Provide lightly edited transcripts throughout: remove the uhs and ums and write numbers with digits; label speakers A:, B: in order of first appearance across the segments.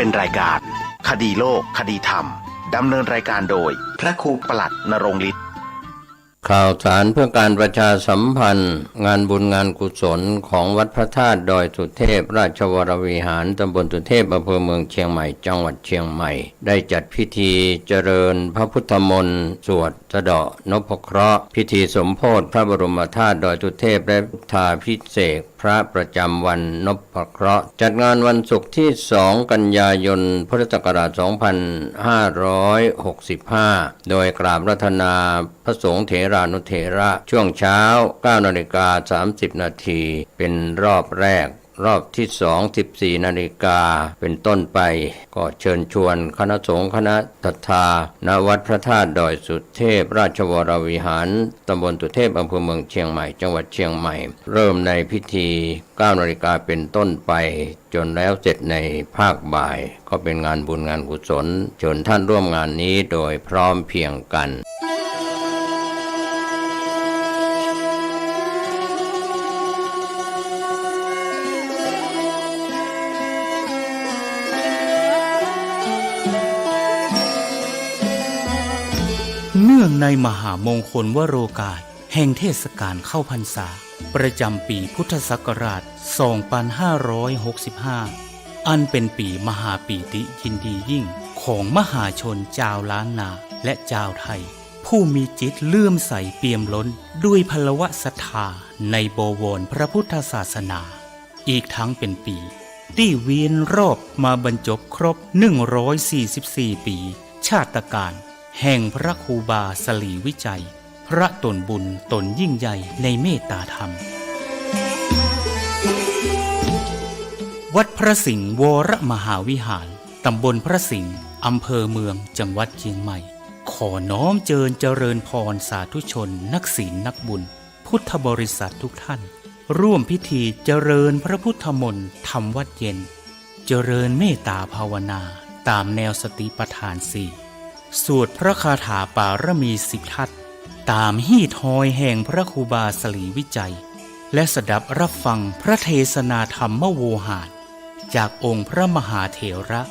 A: เป็นรายการคดีโลกคดีธรรมดำเนินรายการโดยพระครูปลัดณรงค์ฤทธิ์
B: ข่าวสารเพื่อการประชาสัมพันธ์งานบุญงานกุศลของวัดพระธาตุดอยสุเทพราชวรวิหารตำบลสุเทพอำเภอเมืองเชียงใหม่จังหวัดเชียงใหม่ได้จัดพิธีเจริญพระพุทธมนต์สวดสะเดาะนพเคราะห์พิธีสมโภชพระบรมธาตุดอยสุเทพและพุทธาภิเษกพระประจำวันนพเคราะห์จัดงานวันศุกร์ที่2กันยายนพุทธศักราช2565โดยกราบรัตนาพระสงฆ์เถรานุเถระช่วงเช้า 9:30 นาทีเป็นรอบแรกรอบที่2 14 นาฬิกาเป็นต้นไปก็เชิญชวนคณะสงฆ์คณะศรัทธาณวัดพระธาตุดอยสุเทพราชวรวิหารตำบลสุเทพอำเภอเมืองเชียงใหม่จังหวัดเชียงใหม่เริ่มในพิธี 9 นาฬิกาเป็นต้นไปจนแล้วเสร็จในภาคบ่ายก็เป็นงานบุญงานกุศลเชิญท่านร่วมงานนี้โดยพร้อมเพรียงกัน
C: เนื่องในมหามงคลวโรกาสแห่งเทศกาลเข้าพรรษาประจำปีพุทธศักราช 2565 อันเป็นปีมหาปีติยินดียิ่งของมหาชนชาวล้านนาและชาวไทยผู้มีจิตเลื่อมใสเปี่ยมล้นด้วยพลวะศรัทธาในบวรพระพุทธศาสนาอีกทั้งเป็นปีที่เวียนรอบมาบรรจบครบ144 ปีชาตกาลแห่งพระครูบาสลีวิจัยพระตนบุญตนยิ่งใหญ่ในเมตตาธรรมวัดพระสิงห์วรมหาวิหารตำบลพระสิงห์อำเภอเมืองจังหวัดเชียงใหม่ขอน้อมเจริญพรสาธุชนนักศีลนักบุญพุทธบริษัททุกท่านร่วมพิธีเจริญพระพุทธมนต์ธรรมวัดเย็นเจริญเมตตาภาวนาตามแนวสติปัฏฐาน4สวดพระคาถาปารมี10 ทัศน์ตามฮีทหอยแห่งพระครูบาสลีวิจัยและสดับรับฟังพระเทศนาธรรมโวหารจากองค์พระมหาเถระ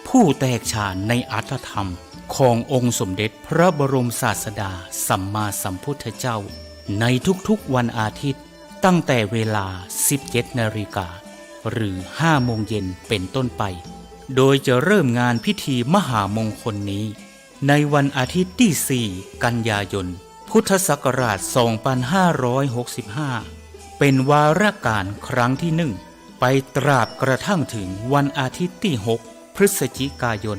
C: ผู้แตกฉานในอรรถธรรมขององค์สมเด็จพระบรมศาสดาสัมมาสัมพุทธเจ้าในทุกๆวันอาทิตย์ตั้งแต่เวลา 17 นาฬิกาหรือ 5 โมงเย็นเป็นต้นไปโดยจะเริ่มงานพิธีมหามงคลนี้ในวันอาทิตย์ที่ 4 กันยายน พุทธศักราช 2565 เป็นวาระการครั้งที่ 1 ไปตราบกระทั่งถึงวันอาทิตย์ที่ 6 พฤศจิกายน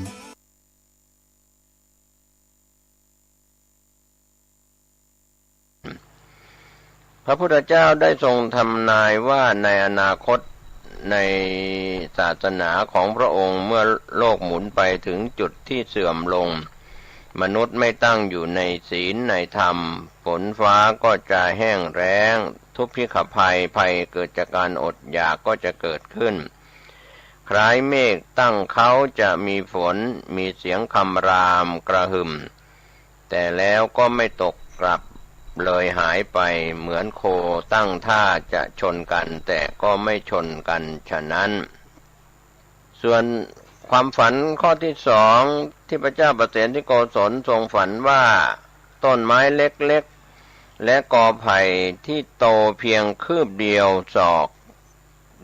B: พระพุทธเจ้าได้ทรงทำนายว่าในอนาคตในศาสนาของพระองค์เมื่อโลกหมุนไปถึงจุดที่เสื่อมลงมนุษย์ไม่ตั้งอยู่ในศีลในธรรมฝนฟ้าก็จะแห้งแล้งทุพพิฆภัยเกิดจากการอดอยากก็จะเกิดขึ้นคล้ายเมฆตั้งเขาจะมีฝนมีเสียงคำรามกระหึ่มแต่แล้วก็ไม่ตกกลับเลยหายไปเหมือนโคตั้งท่าจะชนกันแต่ก็ไม่ชนกันฉะนั้นส่วนความฝันข้อที่2ที่พระเจ้าประเสนที่โกศลทรงฝันว่าต้นไม้เล็กๆและกอไผ่ที่โตเพียงคืบเดียวศอก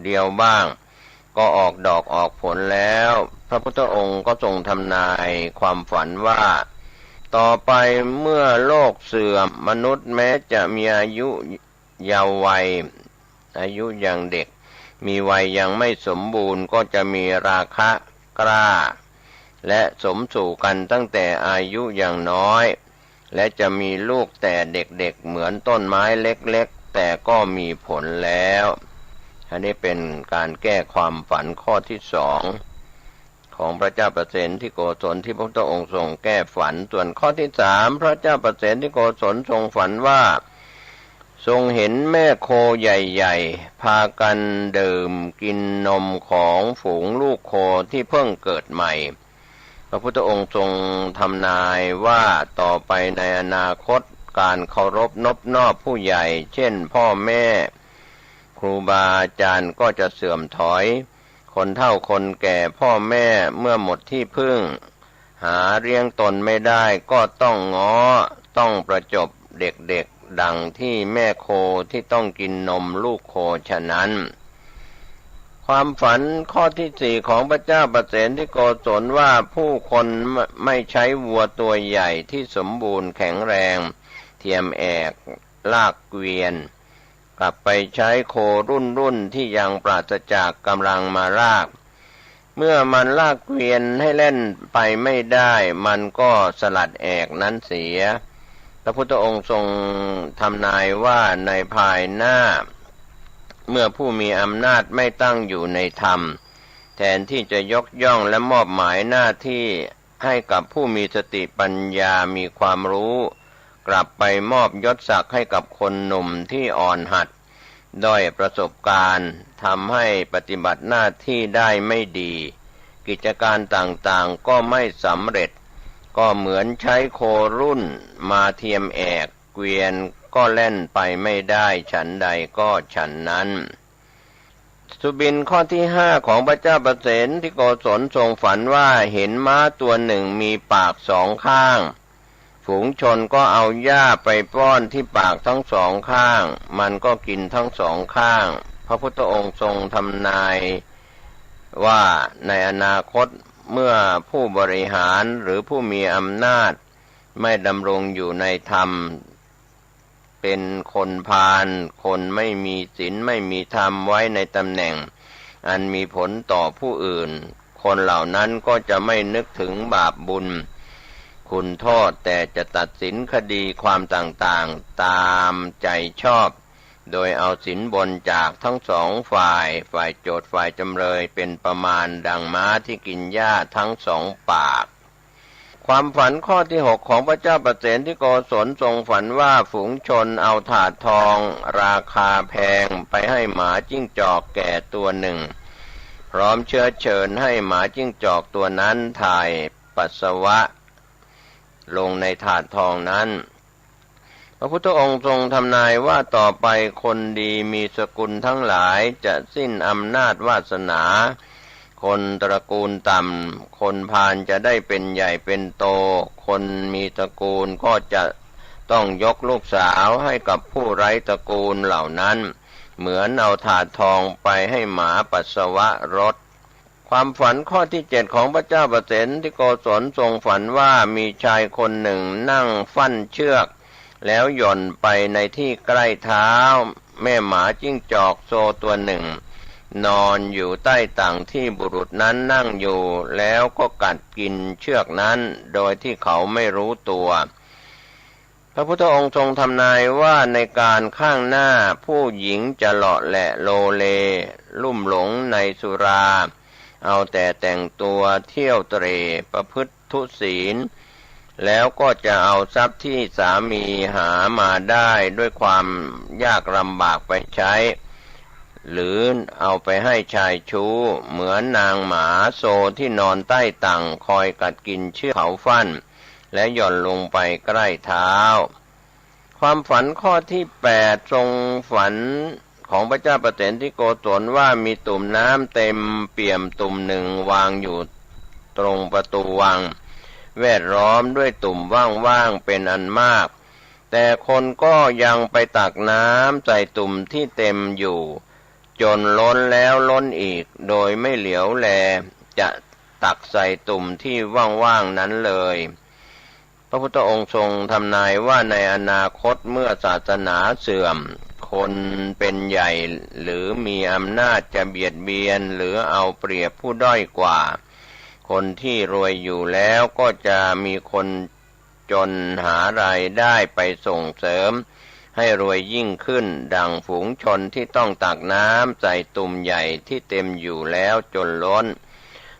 B: เดียวบ้างก็ออกดอกออกผลแล้วพระพุทธองค์ก็ทรงทำนายความฝันว่าต่อไปเมื่อโลกเสื่อมมนุษย์แม้จะมีอายุเยาว์วัยอายุยังเด็กมีวัยยังไม่สมบูรณ์ก็จะมีราคะกล้าและสมสู่กันตั้งแต่อายุยังน้อยและจะมีลูกแต่เด็กๆเหมือนต้นไม้เล็กๆแต่ก็มีผลแล้วอันนี้เป็นการแก้ความฝันข้อที่2ของพระเจ้าประเสนที่โกศลที่พระพุทธองค์ทรงแก้ฝันส่วนข้อที่3พระเจ้าประเสนที่โกศลทรงฝันว่าทรงเห็นแม่โคใหญ่ๆพากันดื่มกินนมของฝูงลูกโคที่เพิ่งเกิดใหม่พระพุทธองค์ทรงทำนายว่าต่อไปในอนาคตการเคารพนบนอบผู้ใหญ่เช่นพ่อแม่ครูบาอาจารย์ก็จะเสื่อมถอยค คนเฒ่าคนแก่พ่อแม่เมื่อหมดที่พึ่งหาเลี้ยงตนไม่ได้ก็ต้องง้อต้องประจบเด็กๆดังที่แม่โคที่ต้องกินนมลูกโคฉะนั้นความฝันข้อที่สี่ของพระเจ้าประเสนที่โกศลว่าผู้คนไม่ใช้วัวตัวใหญ่ที่สมบูรณ์แข็งแรงเทียมแอกลากเกวียนกลับไปใช้โครุ่นที่ยังปราศจากกำลังมาลากเมื่อมันลากเกวียนให้เล่นไปไม่ได้มันก็สลัดแอกนั้นเสียพระพุทธองค์ทรงทำนายว่าในภายหน้าเมื่อผู้มีอำนาจไม่ตั้งอยู่ในธรรมแทนที่จะยกย่องและมอบหมายหน้าที่ให้กับผู้มีสติปัญญามีความรู้กลับไปมอบยศศักดิ์ให้กับคนหนุ่มที่อ่อนหัดด้อยประสบการณ์ทำให้ปฏิบัติหน้าที่ได้ไม่ดีกิจการต่างๆก็ไม่สำเร็จก็เหมือนใช้โครุ่นมาเทียมแอกเกวียนก็เล่นไปไม่ได้ฉันใดก็ฉันนั้นสุบินข้อที่ห้าของพระเจ้าประเสนที่โกศลทรงฝันว่าเห็นม้าตัวหนึ่งมีปากสองข้างฝูงชนก็เอาหญ้าไปป้อนที่ปากทั้งสองข้างมันก็กินทั้งสองข้างพระพุทธองค์ทรงทำนายว่าในอนาคตเมื่อผู้บริหารหรือผู้มีอำนาจไม่ดำรงอยู่ในธรรมเป็นคนพาลคนไม่มีศีลไม่มีธรรมไว้ในตำแหน่งอันมีผลต่อผู้อื่นคนเหล่านั้นก็จะไม่นึกถึงบาปบุญคุณโทษแต่จะตัดสินคดีความต่างๆตามใจชอบโดยเอาสินบนจากทั้งสองฝ่ายโจทก์ฝ่ายจำเลยเป็นประมาณดังม้าที่กินหญ้าทั้งสองปากความฝันข้อที่หกของพระเจ้าประเสนที่โกศลทรงฝันว่าฝูงชนเอาถาดทองราคาแพงไปให้หมาจิ้งจอกแก่ตัวหนึ่งพร้อมเชื้อเชิญให้หมาจิ้งจอกตัวนั้นถ่ายปัสสาวะลงในถาดทองนั้นพระพุทธองค์ทรงทำนายว่าต่อไปคนดีมีสกุลทั้งหลายจะสิ้นอำนาจวาสนาคนตระกูลต่ำคนพาลจะได้เป็นใหญ่เป็นโตคนมีตระกูลก็จะต้องยกลูกสาวให้กับผู้ไร้ตระกูลเหล่านั้นเหมือนเอาถาดทองไปให้หมาปัสสาวะรดความฝันข้อที่เจ็ดของพระเจ้าประเสนที่โกศลทรงฝันว่ามีชายคนหนึ่งนั่งฟั่นเชือกแล้วหย่อนไปในที่ใกล้เท้าแม่หมาจิ้งจอกโซตัวหนึ่งนอนอยู่ใต้ต่างที่บุรุษนั้นนั่งอยู่แล้วก็กัดกินเชือกนั้นโดยที่เขาไม่รู้ตัวพระพุทธองค์ทรงทำนายว่าในการข้างหน้าผู้หญิงจะเลาะแหละโลเลลุ่มหลงในสุราเอาแต่แต่งตัวเที่ยวเตร่ประพฤติทุศีลแล้วก็จะเอาทรัพย์ที่สามีหามาได้ด้วยความยากลำบากไปใช้หรือเอาไปให้ชายชู้เหมือนนางหมาโซที่นอนใต้ตังคอยกัดกินเชือกเขาฟั่นและหย่อนลงไปใกล้เท้าความฝันข้อที่แปดทรงฝันของพระเจ้าประเสนที่โกศลว่ามีตุ่มน้ำเต็มเปี่ยมตุ่มหนึ่งวางอยู่ตรงประตูวังแวดล้อมด้วยตุ่มว่างๆเป็นอันมากแต่คนก็ยังไปตักน้ำใส่ตุ่มที่เต็มอยู่จนล้นแล้วล้นอีกโดยไม่เหลียวแลจะตักใส่ตุ่มที่ว่างๆนั้นเลยพระพุทธองค์ทรงทำนายว่าในอนาคตเมื่อศาสนาเสื่อมคนเป็นใหญ่หรือมีอำนาจจะเบียดเบียนหรือเอาเปรียบผู้ด้อยกว่าคนที่รวยอยู่แล้วก็จะมีคนจนหารายได้ไปส่งเสริมให้รวยยิ่งขึ้นดังฝูงชนที่ต้องตักน้ำใส่ตุ่มใหญ่ที่เต็มอยู่แล้วจนล้น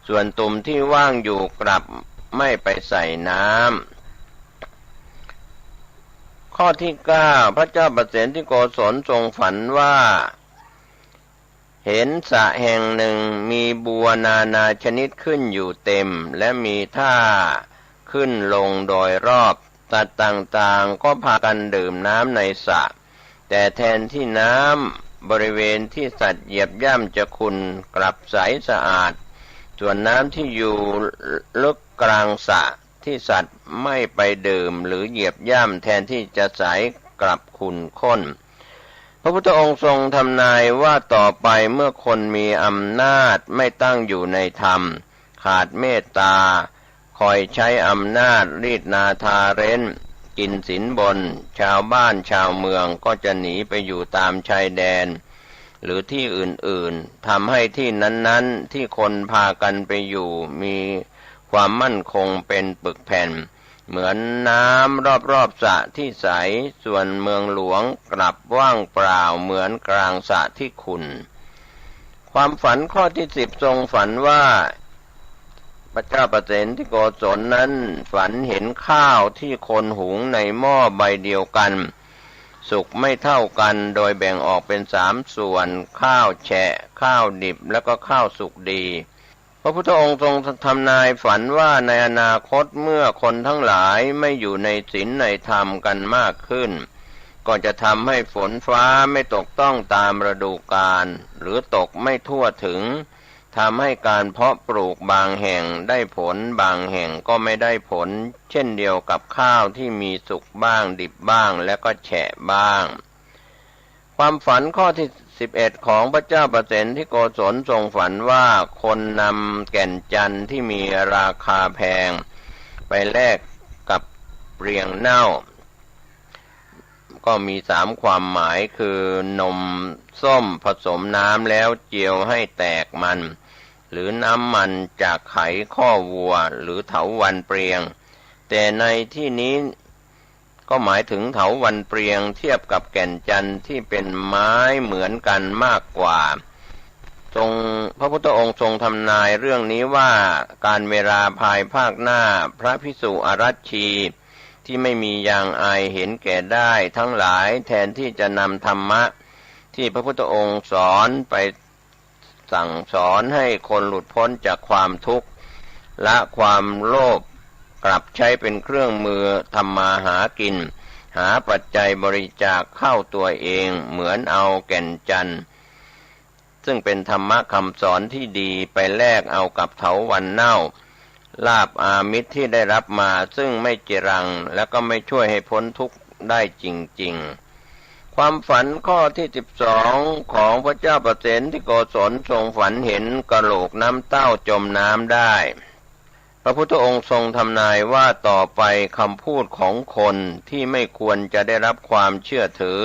B: ส่วนตุ่มที่ว่างอยู่กลับไม่ไปใส่น้ำข้อที่9พระเจ้าประเสนที่โกศลทรงฝันว่าเห็นสระแห่งหนึ่งมีบัวนานาชนิดขึ้นอยู่เต็มและมีท่าขึ้นลงโดยรอบสัตว์ต่างๆก็พากันดื่มน้ำในสระแต่แทนที่น้ บริเวณที่สัตว์เหยียบย่ำจะขุ่นกลับใสสะอาดส่วนน้ำที่อยู่ลึกกลางสระที่สัตว์ไม่ไปดื่มหรือเหยียบย่ำแทนที่จะใสกลับขุ่นข้นพระพุทธองค์ทรงทำนายว่าต่อไปเมื่อคนมีอำนาจไม่ตั้งอยู่ในธรรมขาดเมตตาคอยใช้อำนาจรีดนาทาเร้นกินสินบนชาวบ้านชาวเมืองก็จะหนีไปอยู่ตามชายแดนหรือที่อื่นๆทำให้ที่นั้นๆที่คนพากันไปอยู่มีความมั่นคงเป็นปึกแผ่นเหมือนน้ำรอบๆสระที่ใสส่วนเมืองหลวงกลับว่างเปล่าเหมือนกลางสระที่ขุ่นความฝันข้อที่10ทรงฝันว่าพระเจ้าประเสนที่โกศลนั้นฝันเห็นข้าวที่คนหุงในหม้อใบเดียวกันสุกไม่เท่ากันโดยแบ่งออกเป็น3 ส่วนข้าวแฉะข้าวดิบแล้วก็ข้าวสุกดีพระพุทธองค์ทรงทำนายฝันว่าในอนาคตเมื่อคนทั้งหลายไม่อยู่ในศีลในธรรมกันมากขึ้นก็จะทำให้ฝนฟ้าไม่ตกต้องตามฤดูกาลหรือตกไม่ทั่วถึงทำให้การเพาะปลูกบางแห่งได้ผลบางแห่งก็ไม่ได้ผลเช่นเดียวกับข้าวที่มีสุกบ้างดิบบ้างและก็แฉะบ้างความฝันข้อที่11ของพระเจ้าประเสนที่โกศลทรงฝันว่าคนนำแก่นจันทร์ที่มีราคาแพงไปแลกกับเปลียงเน่าก็มี3 ความหมายคือนมส้มผสมน้ำแล้วเจียวให้แตกมันหรือน้ำมันจากไขข้อวัวหรือเถาวัลย์เปลียงแต่ในที่นี้ก็หมายถึงเถาวัลย์เปลียงเทียบกับแก่นจันทร์ที่เป็นไม้เหมือนกันมากกว่าพระพุทธองค์ทรงทำนายเรื่องนี้ว่าการเวลาภายภาคหน้าพระภิกษุอารัชชีที่ไม่มียางอายเห็นแก่ได้ทั้งหลายแทนที่จะนำธรรมะที่พระพุทธองค์สอนไปสั่งสอนให้คนหลุดพ้นจากความทุกข์ละความโลภกลับใช้เป็นเครื่องมือทำมาหากินหาปัจจัยบริจาคเข้าตัวเองเหมือนเอาแก่นจันทร์ซึ่งเป็นธรรมะคำสอนที่ดีไปแลกเอากับเถาวัลย์เน่าลาภอามิตรที่ได้รับมาซึ่งไม่เจรังและก็ไม่ช่วยให้พ้นทุกข์ได้จริงๆความฝันข้อที่12ของพระเจ้าประเสนที่โกศลทรงฝันเห็นกะโหลกน้ำเต้าจมน้ำได้พระพุทธองค์ทรงทำนายว่าต่อไปคำพูดของคนที่ไม่ควรจะได้รับความเชื่อถือ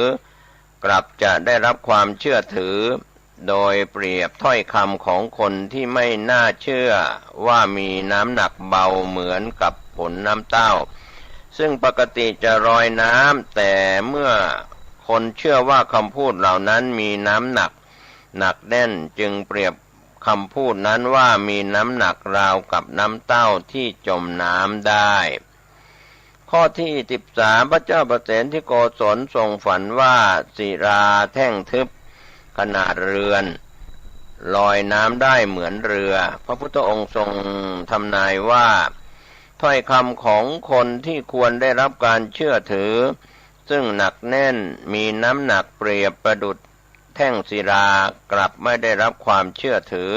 B: กลับจะได้รับความเชื่อถือโดยเปรียบถ้อยคำของคนที่ไม่น่าเชื่อว่ามีน้ำหนักเบาเหมือนกับผลน้ำเต้าซึ่งปกติจะลอยน้ำแต่เมื่อคนเชื่อว่าคำพูดเหล่านั้นมีน้ำหนักแน่นจึงเปรียบคำพูดนั้นว่ามีน้ำหนักราวกับน้ำเต้าที่จมน้ำได้ข้อที่13พระเจ้าประเสนที่โกศลทรงฝันว่าศิราแท่งทึบขนาดเรือนลอยน้ำได้เหมือนเรือพระพุทธองค์ทรงทำนายว่าถ้อยคำของคนที่ควรได้รับการเชื่อถือซึ่งหนักแน่นมีน้ำหนักเปรียบประดุจแท่งศิลากลับไม่ได้รับความเชื่อถือ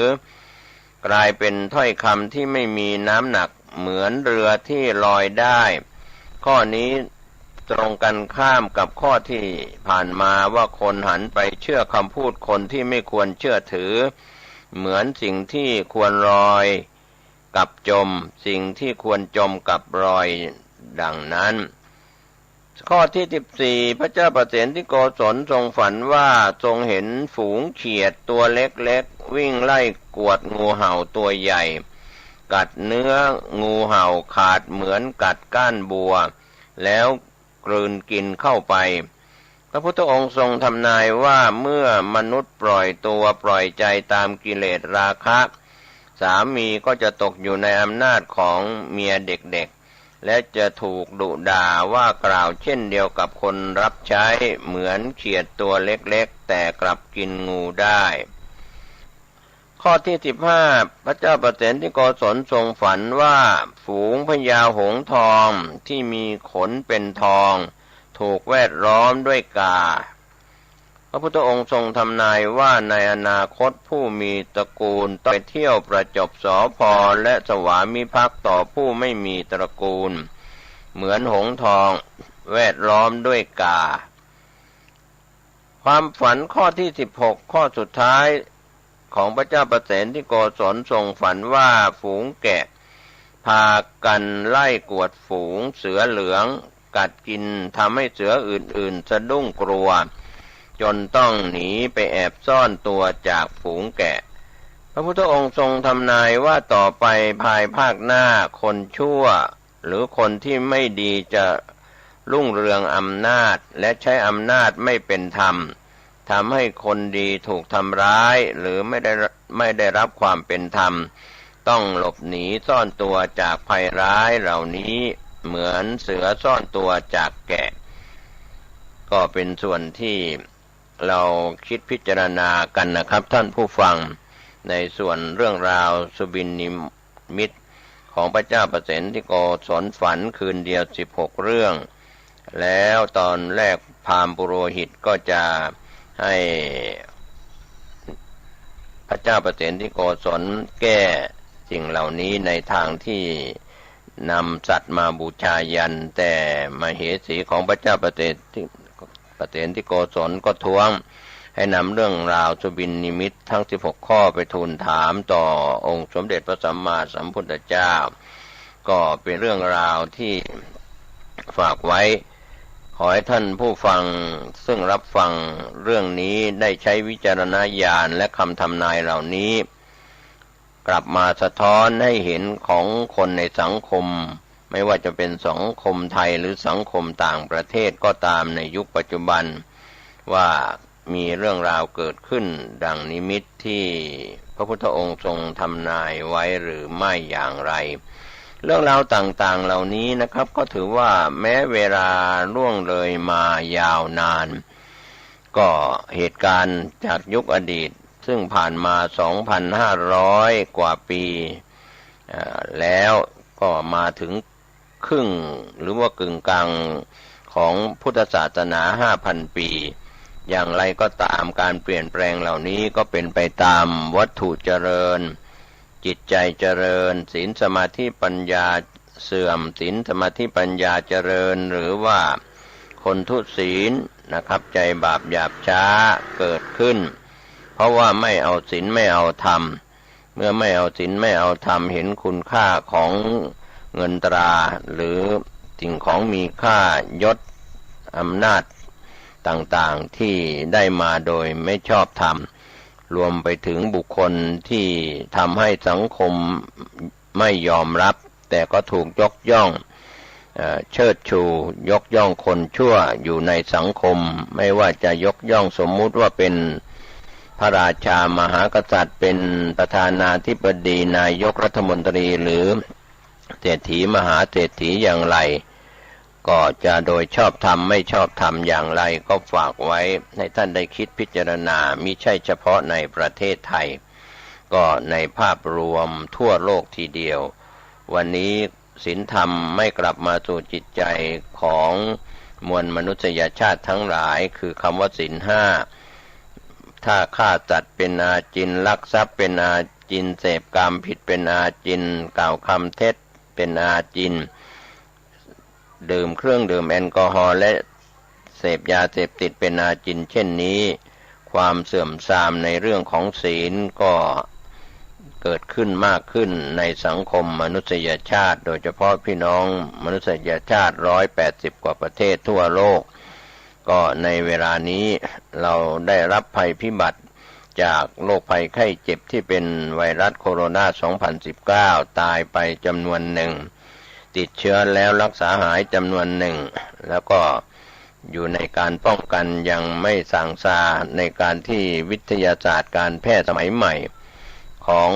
B: กลายเป็นถ้อยคำที่ไม่มีน้ำหนักเหมือนเรือที่ลอยได้ข้อนี้ตรงกันข้ามกับข้อที่ผ่านมาว่าคนหันไปเชื่อคำพูดคนที่ไม่ควรเชื่อถือเหมือนสิ่งที่ควรลอยกับจมสิ่งที่ควรจมกับลอยดังนั้นข้อที่14พระเจ้าประเสนที่โกศลทรงฝันว่าทรงเห็นฝูงเขียดตัวเล็กๆวิ่งไล่กวดงูเห่าตัวใหญ่กัดเนื้องูเห่าขาดเหมือนกัดก้านบัวแล้วกลืนกินเข้าไปพระพุทธองค์ทรงทำนายว่าเมื่อมนุษย์ปล่อยตัวปล่อยใจตามกิเลสราคะสามีก็จะตกอยู่ในอำนาจของเมียเด็กๆและจะถูกดุด่าว่ากล่าวเช่นเดียวกับคนรับใช้เหมือนเขียดตัวเล็กๆแต่กลับกินงูได้ข้อที่15พระเจ้าประเสนที่โกศลทรงฝันว่าฝูงพญาหงส์ทองที่มีขนเป็นทองถูกแวดล้อมด้วยกา พระพุทธองค์ทรงทำนายว่าในอนาคตผู้มีตระกูลต้องไปเที่ยวประจบสภและสวามิภักดิ์ต่อผู้ไม่มีตระกูลเหมือนหงส์ทองแวดล้อมด้วยกาความฝันข้อที่16ข้อสุดท้ายของพระเจ้าประเสนที่โกศลทรงฝันว่าฝูงแกะพากันไล่กวดฝูงเสือเหลืองกัดกินทำให้เสืออื่นๆสะดุ้งกลัวจนต้องหนีไปแอบซ่อนตัวจากฝูงแกะพระพุทธองค์ทรงทำนายว่าต่อไปภายภาคหน้าคนชั่วหรือคนที่ไม่ดีจะรุ่งเรืองอำนาจและใช้อำนาจไม่เป็นธรรมทำให้คนดีถูกทำร้ายหรือไม่ได้รับความเป็นธรรมต้องหลบหนีซ่อนตัวจากภัยร้ายเหล่านี้เหมือนเสือซ่อนตัวจากแกะก็เป็นส่วนที่เราคิดพิจารณากันนะครับท่านผู้ฟังในส่วนเรื่องราวสุบินนิมิตของพระเจ้าประเสนที่โกศลฝันคืนเดียว16เรื่องแล้วตอนแรกพราหมณ์ปุโรหิตก็จะให้พระเจ้าประเสนที่โกศลแก้สิ่งเหล่านี้ในทางที่นำสัตว์มาบูชายันแต่มเหสีของพระเจ้าประเสนที่โกศลก็ท้วงให้นำเรื่องราวสุบินนิมิตทั้ง16ข้อไปทูลถามต่อองค์สมเด็จพระสัมมาสัมพุทธเจ้าก็เป็นเรื่องราวที่ฝากไว้ขอให้ท่านผู้ฟังซึ่งรับฟังเรื่องนี้ได้ใช้วิจารณญาณและคำทำนายเหล่านี้กลับมาสะท้อนให้เห็นของคนในสังคมไม่ว่าจะเป็นสังคมไทยหรือสังคมต่างประเทศก็ตามในยุคปัจจุบันว่ามีเรื่องราวเกิดขึ้นดังนิมิตที่พระพุทธองค์ทรงทำนายไว้หรือไม่อย่างไรเรื่องราวต่างๆเหล่านี้นะครับก็ถือว่าแม้เวลาล่วงเลยมายาวนานก็เหตุการณ์จากยุคอดีตซึ่งผ่านมา 2,500 กว่าปีแล้วก็มาถึงครึ่งหรือว่ากึ่งกลางของพุทธศาสนา 5,000 ปีอย่างไรก็ตามการเปลี่ยนแปลงเหล่านี้ก็เป็นไปตามวัตถุเจริญจิตใจเจริญศีลสมาธิปัญญาเสื่อมศีลสมาธิปัญญาเจริญหรือว่าคนทุศีลนะครับใจบาปหยาบช้าเกิดขึ้นเพราะว่าไม่เอาศีลไม่เอาธรรมเมื่อไม่เอาศีลไม่เอาธรรมเห็นคุณค่าของเงินตราหรือสิ่งของมีค่ายศอำนาจต่างๆที่ได้มาโดยไม่ชอบธรรมรวมไปถึงบุคคลที่ทำให้สังคมไม่ยอมรับแต่ก็ถูกยกย่องเชิดชูยกย่องคนชั่วอยู่ในสังคมไม่ว่าจะยกย่องสมมุติว่าเป็นพระราชามหากษัตริย์เป็นประธานาธิบดีนายกรัฐมนตรีหรือเศรษฐีมหาเศรษฐีอย่างไรก็จะโดยชอบธรรมไม่ชอบธรรมอย่างไรก็ฝากไว้ให้ท่านได้คิดพิจารณามิใช่เฉพาะในประเทศไทยก็ในภาพรวมทั่วโลกทีเดียววันนี้ศีลธรรมไม่กลับมาสู่จิตใจของมวลมนุษยชาติทั้งหลายคือคำว่าศีลห้าถ้าฆ่าสัตว์เป็นอาจินลักทรัพย์เป็นอาจินเสพกามผิดเป็นอาจินกล่าวคำเท็จเป็นอาจินดื่มเครื่องดื่มแอลกอฮอล์และเสพยาเสพติดเป็นอาจินเช่นนี้ความเสื่อมทรามในเรื่องของศีลก็เกิดขึ้นมากขึ้นในสังคมมนุษยชาติโดยเฉพาะพี่น้องมนุษยชาติ180กว่าประเทศทั่วโลกก็ในเวลานี้เราได้รับภัยพิบัติจากโรคภัยไข้เจ็บที่เป็นไวรัสโคโรนา 2019 ตายไปจำนวนหนึ่งติดเชื้อแล้วรักษาหายจำนวนหนึ่งแล้วก็อยู่ในการป้องกันยังไม่สั่งซาในการที่วิทยาศาสตร์การแพทย์สมัยใหม่ของ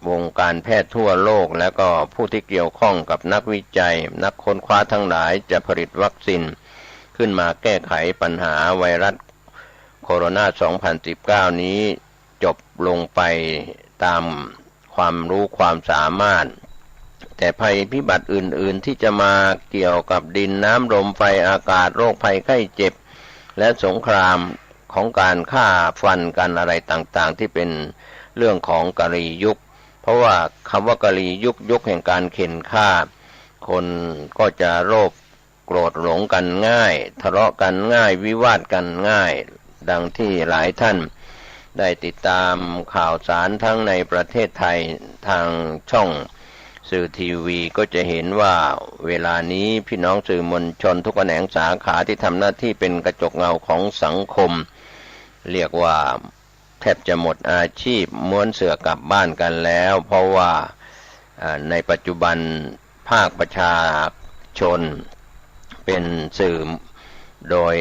B: วงการแพทย์ทั่วโลกและก็ผู้ที่เกี่ยวข้องกับนักวิจัยนักค้นคว้าทั้งหลายจะผลิตวัคซีนขึ้นมาแก้ไขปัญหาไวรัสโคโรนา 2019 นี้จบลงไปตามความรู้ความสามารถแต่ภัยพิบัติอื่นๆที่จะมาเกี่ยวกับดินน้ำลมไฟอากาศโรคภัยไข้เจ็บและสงคราม ของการฆ่าฟันกันอะไรต่างๆที่เป็นเรื่องของกะลียุคเพราะว่าคำว่ากะลียุคแห่งการเข็นฆ่าคนก็จะโลภโกรธหลงกันง่ายทะเลาะกันง่ายวิวาทกันง่ายดังที่หลายท่านได้ติดตามข่าวสารทั้งในประเทศไทยทางช่องสื่อทีวีก็จะเห็นว่าเวลานี้พี่น้องสื่อมวลชนทุกแขนงสาขาที่ทำหน้าที่เป็นกระจกเงาของสังคมเรียกว่าแทบจะหมดอาชีพม้วนเสื่อกลับบ้านกันแล้วเพราะว่าในปัจจุบันภาคประชาชนเป็นสื่อโดย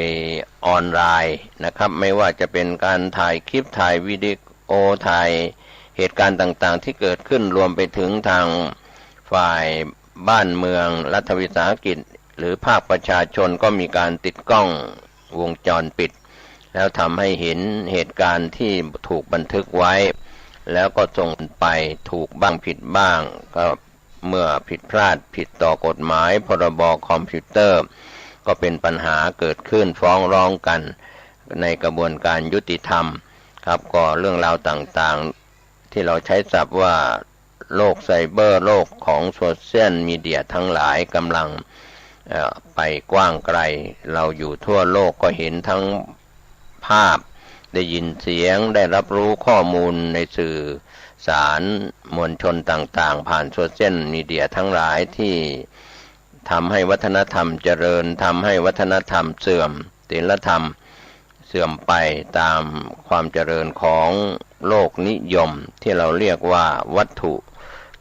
B: ออนไลน์นะครับไม่ว่าจะเป็นการถ่ายคลิปถ่ายวิดีโอถ่ายเหตุการณ์ต่างๆที่เกิดขึ้นรวมไปถึงทางฝ่ายบ้านเมืองรัฐวิสาหกิจหรือภาคประชาชนก็มีการติดกล้องวงจรปิดแล้วทำให้เห็นเหตุการณ์ที่ถูกบันทึกไว้แล้วก็ส่งไปถูกบ้างผิดบ้างก็เมื่อผิดพลาดผิดต่อกฎหมายพรบคอมพิวเตอร์ก็เป็นปัญหาเกิดขึ้นฟ้องร้องกันในกระบวนการยุติธรรมครับก็เรื่องราวต่างๆที่เราใช้ศัพท์ว่าโลกไซเบอร์โลกของโซเชียลมีเดียทั้งหลายกำลังไปกว้างไกลเราอยู่ทั่วโลกก็เห็นทั้งภาพได้ยินเสียงได้รับรู้ข้อมูลในสื่อสารมวลชนต่างๆผ่านโซเชียลมีเดียทั้งหลายที่ทำให้วัฒนธรรมเจริญทำให้วัฒนธรรมเสื่อมศีลธรรมเสื่อมไปตามความเจริญของโลกนิยมที่เราเรียกว่าวัตถุ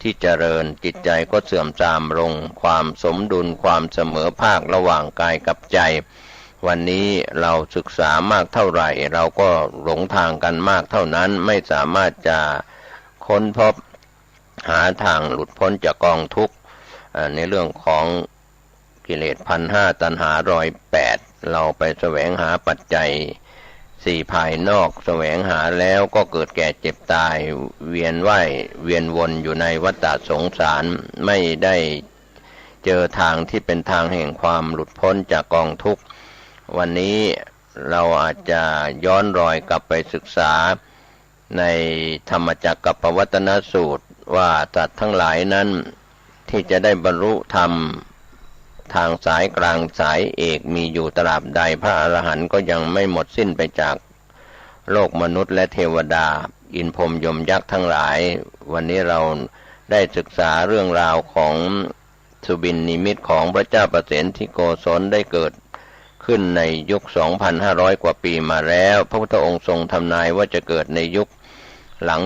B: ที่เจริญจิตใจก็เสื่อมทรามลงความสมดุลความเสมอภาคระหว่างกายกับใจวันนี้เราศึกษามากเท่าไหร่เราก็หลงทางกันมากเท่านั้นไม่สามารถจะค้นพบหาทางหลุดพ้นจากกองทุกข์ในเรื่องของกิเลส1,500ตัณหา108เราไปแสวงหาปัจจัยสี่ภายนอกแสวงหาแล้วก็เกิดแก่เจ็บตายเวียนว่ายเวียนวนอยู่ในวัฏฏะสงสารไม่ได้เจอทางที่เป็นทางแห่งความหลุดพ้นจากกองทุกข์วันนี้เราอาจจะย้อนรอยกลับไปศึกษาในธรรมจักรกับปวัตนสูตรว่าสัตว์ทั้งหลายนั้นที่จะได้บรรลุธรรมทางสายกลางสายเอกมีอยู่ตราบใดพระอรหันต์ก็ยังไม่หมดสิ้นไปจากโลกมนุษย์และเทวดาอินพรหมยมยักษ์ทั้งหลายวันนี้เราได้ศึกษาเรื่องราวของสุบินนิมิตของพระเจ้าประเสนทิโกศลได้เกิดขึ้นในยุค 2,500 กว่าปีมาแล้วพระพุทธองค์ทรงทำนายว่าจะเกิดในยุคหลัง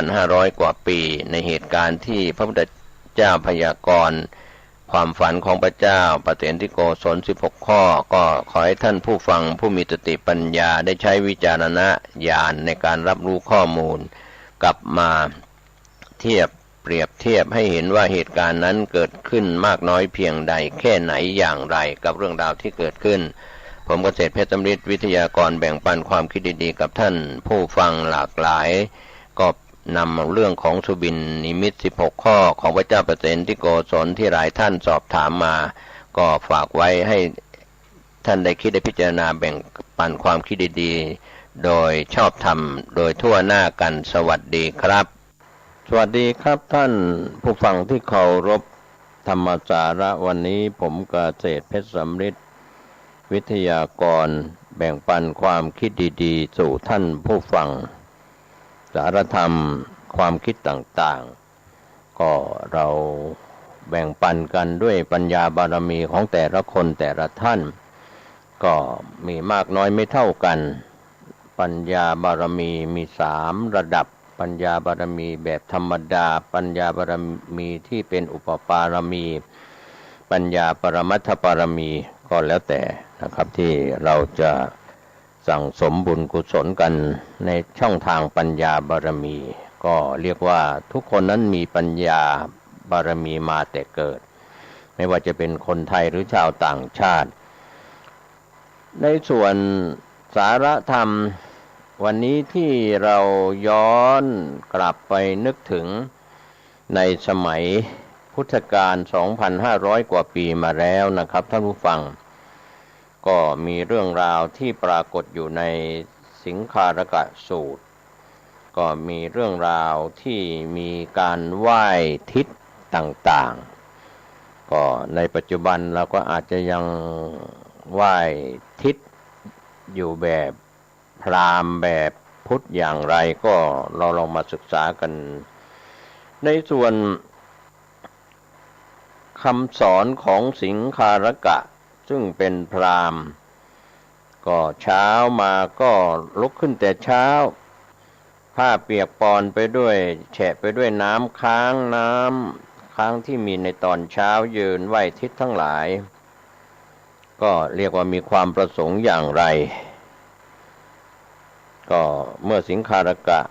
B: 2,500 กว่าปีในเหตุการณ์ที่พระพุทธเจ้าพยากรณ์ความฝันของพระเจ้าประเสนทิโกศล16 ข้อก็ขอให้ท่านผู้ฟังผู้มีสติปัญญาได้ใช้วิจารณญาณในการรับรู้ข้อมูลกลับมาเทียบเปรียบเทียบให้เห็นว่าเหตุการณ์นั้นเกิดขึ้นมากน้อยเพียงใดแค่ไหนอย่างไรกับเรื่องราวที่เกิดขึ้นผมเกษตรเพชรสำริดวิทยากรแบ่งปันความคิดดีๆกับท่านผู้ฟังหลากหลายก็นำเรื่องของสุบินนิมิต16 ข้อของพระเจ้าประเสนทิโกศลที่หลายท่านสอบถามมาก็ฝากไว้ให้ท่านได้คิดได้พิจารณาแบ่งปันความคิดดีๆโดยชอบธรรมโดยทั่วหน้ากันสวัสดีครับสวัสดีครับท่านผู้ฟังที่เคารพธรรมสาระวันนี้ผมเกษตรเพชรสำริดวิทยากรแบ่งปันความคิดดีๆสู่ท่านผู้ฟังสารธรรมความคิดต่างๆก็เราแบ่งปันกันด้วยปัญญาบารมีของแต่ละคนแต่ละท่านก็มีมากน้อยไม่เท่ากันปัญญาบารมีมี3ระดับปัญญาบารมีแบบธรรมดาปัญญาบารมีที่เป็นอุปปารมีปัญญาปรมัตถปารมีก็แล้วแต่นะครับที่เราจะสั่งสมบุญกุศลกันในช่องทางปัญญาบารมีก็เรียกว่าทุกคนนั้นมีปัญญาบารมีมาแต่เกิดไม่ว่าจะเป็นคนไทยหรือชาวต่างชาติในส่วนสาระธรรมวันนี้ที่เราย้อนกลับไปนึกถึงในสมัยพุทธกาล 2,500 กว่าปีมาแล้วนะครับท่านผู้ฟังก็มีเรื่องราวที่ปรากฏอยู่ใน สิงคารกะสูตรก็มีเรื่องราวที่มีการไหว้ทิศต่างๆก็ในปัจจุบันเราก็อาจจะยังไหว้ทิศอยู่แบบพราหมณ์แบบพุทธอย่างไรก็เราลองมาศึกษากันในส่วนคำสอนของสิงคารกะซึ่งเป็นพราหมณ์ก็เช้ามาก็ลุกขึ้นแต่เช้าผ้าเปียกปอนไปด้วยแฉะไปด้วยน้ำค้างที่มีในตอนเช้ายืนไหว้ทิศทั้งหลายก็เรียกว่ามีความประสงค์อย่างไรก็เมื่อสิงคารกะ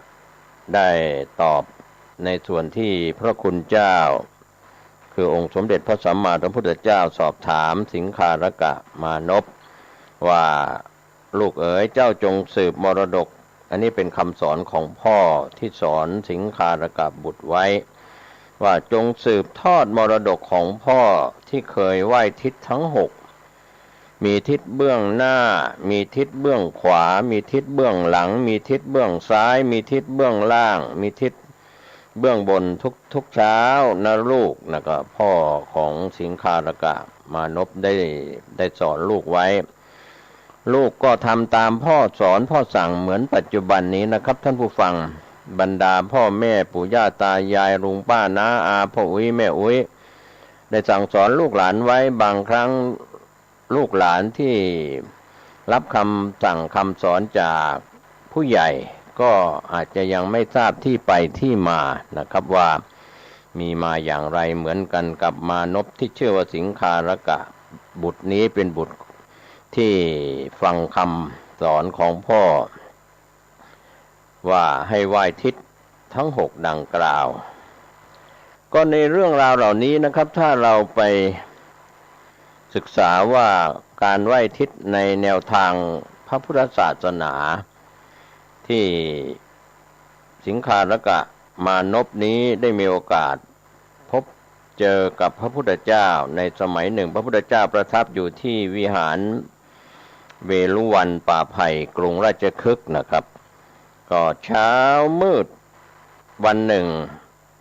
B: ได้ตอบในส่วนที่พระคุณเจ้าคือองค์สมเด็จพระสัมมาสัมพุทธเจ้าสอบถามสิงคารกะมานพว่าลูกเอ๋ยเจ้าจงสืบมรดกอันนี้เป็นคำสอนของพ่อที่สอนสิงคารกะบุตรไว้ว่าจงสืบทอดมรดกของพ่อที่เคยไหว้ทิศทั้งหกมีทิศเบื้องหน้ามีทิศเบื้องขวามีทิศเบื้องหลังมีทิศเบื้องซ้ายมีทิศเบื้องล่างมีทิศเบื้องบนทุกเช้านะลูกนะก็พ่อของสิงคารกะมานพได้สอนลูกไว้ลูกก็ทำตามพ่อสอนพ่อสั่งเหมือนปัจจุบันนี้นะครับท่านผู้ฟังบรรดาพ่อแม่ปู่ย่าตายายลุงป้าน้าอาพ่ออุ้ยแม่อุ้ยได้สั่งสอนลูกหลานไว้บางครั้งลูกหลานที่รับคำสั่งคำสอนจากผู้ใหญ่ก็อาจจะยังไม่ทราบที่ไปที่มานะครับว่ามีมาอย่างไรเหมือนกันกับมานพที่ชื่อว่าสิงคารกะบุตรนี้เป็นบุตรที่ฟังคำสอนของพ่อว่าให้ไหว้ทิศทั้งหกดังกล่าวก็ในเรื่องราวเหล่านี้นะครับถ้าเราไปศึกษาว่าการไหว้ทิศในแนวทางพระพุทธศาสนาที่สิงคารกะมานพนี้ได้มีโอกาสพบเจอกับพระพุทธเจ้าในสมัยหนึ่งพระพุทธเจ้าประทับอยู่ที่วิหารเวฬุวันป่าไผ่กรุงราชคฤห์นะครับก็เช้ามืดวันหนึ่ง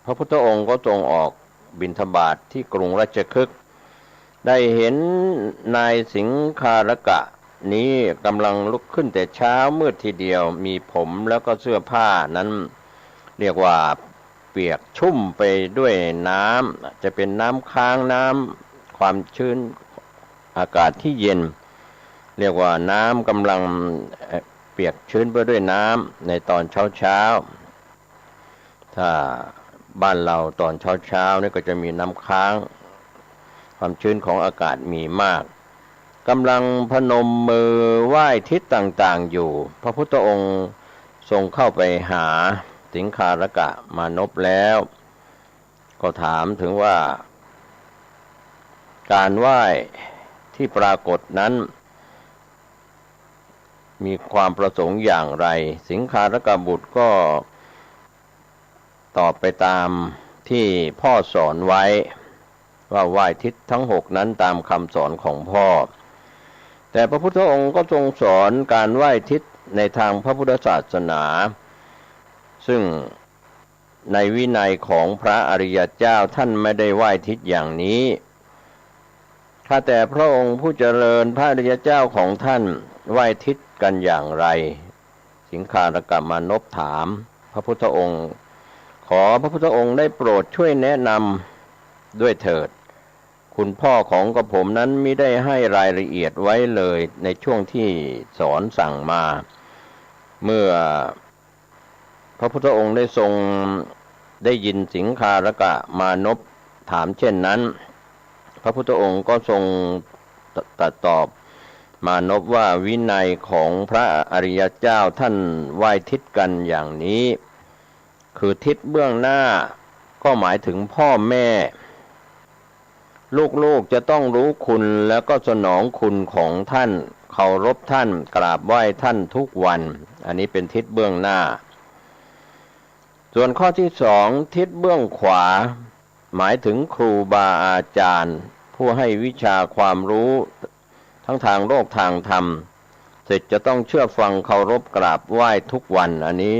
B: พระพุทธองค์ก็ทรงออกบิณฑบาตที่กรุงราชคฤห์ได้เห็นนายสิงคารกะนี้กำลังลุกขึ้นแต่เช้ามืดทีเดียวมีผมแล้วก็เสื้อผ้านั้นเรียกว่าเปียกชุ่มไปด้วยน้ำจะเป็นน้ำค้างน้ำความชื้นอากาศที่เย็นเรียกว่าน้ำกำลังเปียกชื้นไปด้วยน้ำในตอนเช้าถ้าบ้านเราตอนเช้านี่ก็จะมีน้ำค้างความชื้นของอากาศมีมากกำลังพนมมือไหว้ทิศต่างๆอยู่พระพุทธองค์ทรงเข้าไปหาสิงคารกะมานพแล้วก็ถามถึงว่าการไหว้ที่ปรากฏนั้นมีความประสงค์อย่างไรสิงคารกะบุตรก็ตอบไปตามที่พ่อสอนไว้ว่าไหว้ทิศทั้งหกนั้นตามคำสอนของพ่อแต่พระพุทธองค์ก็ทรงสอนการไหว้ทิศในทางพระพุทธศาสนาซึ่งในวินัยของพระอริยเจ้าท่านไม่ได้ไหว้ทิศอย่างนี้ข้าแต่พระองค์ผู้เจริญพระอริยเจ้าของท่านไหว้ทิศกันอย่างไรสิงคารกะมานพถามพระพุทธองค์ขอพระพุทธองค์ได้โปรดช่วยแนะนำด้วยเถิดคุณพ่อของกระผมนั้นมิได้ให้รายละเอียดไว้เลยในช่วงที่สอนสั่งมาเมื่อพระพุทธองค์ได้ทรงได้ยินสิงคารกะมานพถามเช่นนั้นพระพุทธองค์ก็ทรงตรัสตอบมานพว่าวินัยของพระอริยเจ้าท่านไหว้ทิศกันอย่างนี้คือทิศเบื้องหน้าก็หมายถึงพ่อแม่ลูกๆจะต้องรู้คุณแล้วก็สนองคุณของท่านเคารพท่านกราบไหว้ท่านทุกวันอันนี้เป็นทิศเบื้องหน้าส่วนข้อที่สองทิศเบื้องขวาหมายถึงครูบาอาจารย์ผู้ให้วิชาความรู้ทั้งทางโลกทางธรรม ศิษย์จะต้องเชื่อฟังเคารพกราบไหว้ทุกวันอันนี้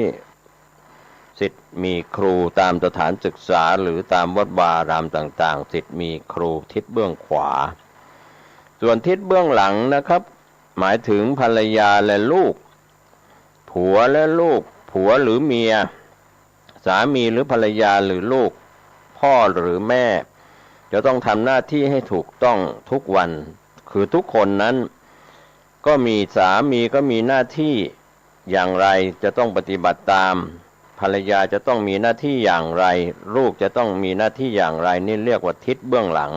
B: ศิษย์มีครูตามสถานศึกษาหรือตามวัดวาอารามต่างๆศิษย์มีครูทิศเบื้องขวาส่วนทิศเบื้องหลังนะครับหมายถึงภรรยาและลูกผัวและลูกผัวหรือเมียสามีหรือภรรยาหรือลูกพ่อหรือแม่จะต้องทำหน้าที่ให้ถูกต้องทุกวันคือทุกคนนั้นก็มีสามีก็มีหน้าที่อย่างไรจะต้องปฏิบัติตามภรรยาจะต้องมีหน้าที่อย่างไรลูกจะต้องมีหน้าที่อย่างไรนี่เรียกว่าทิศเบื้องหลัง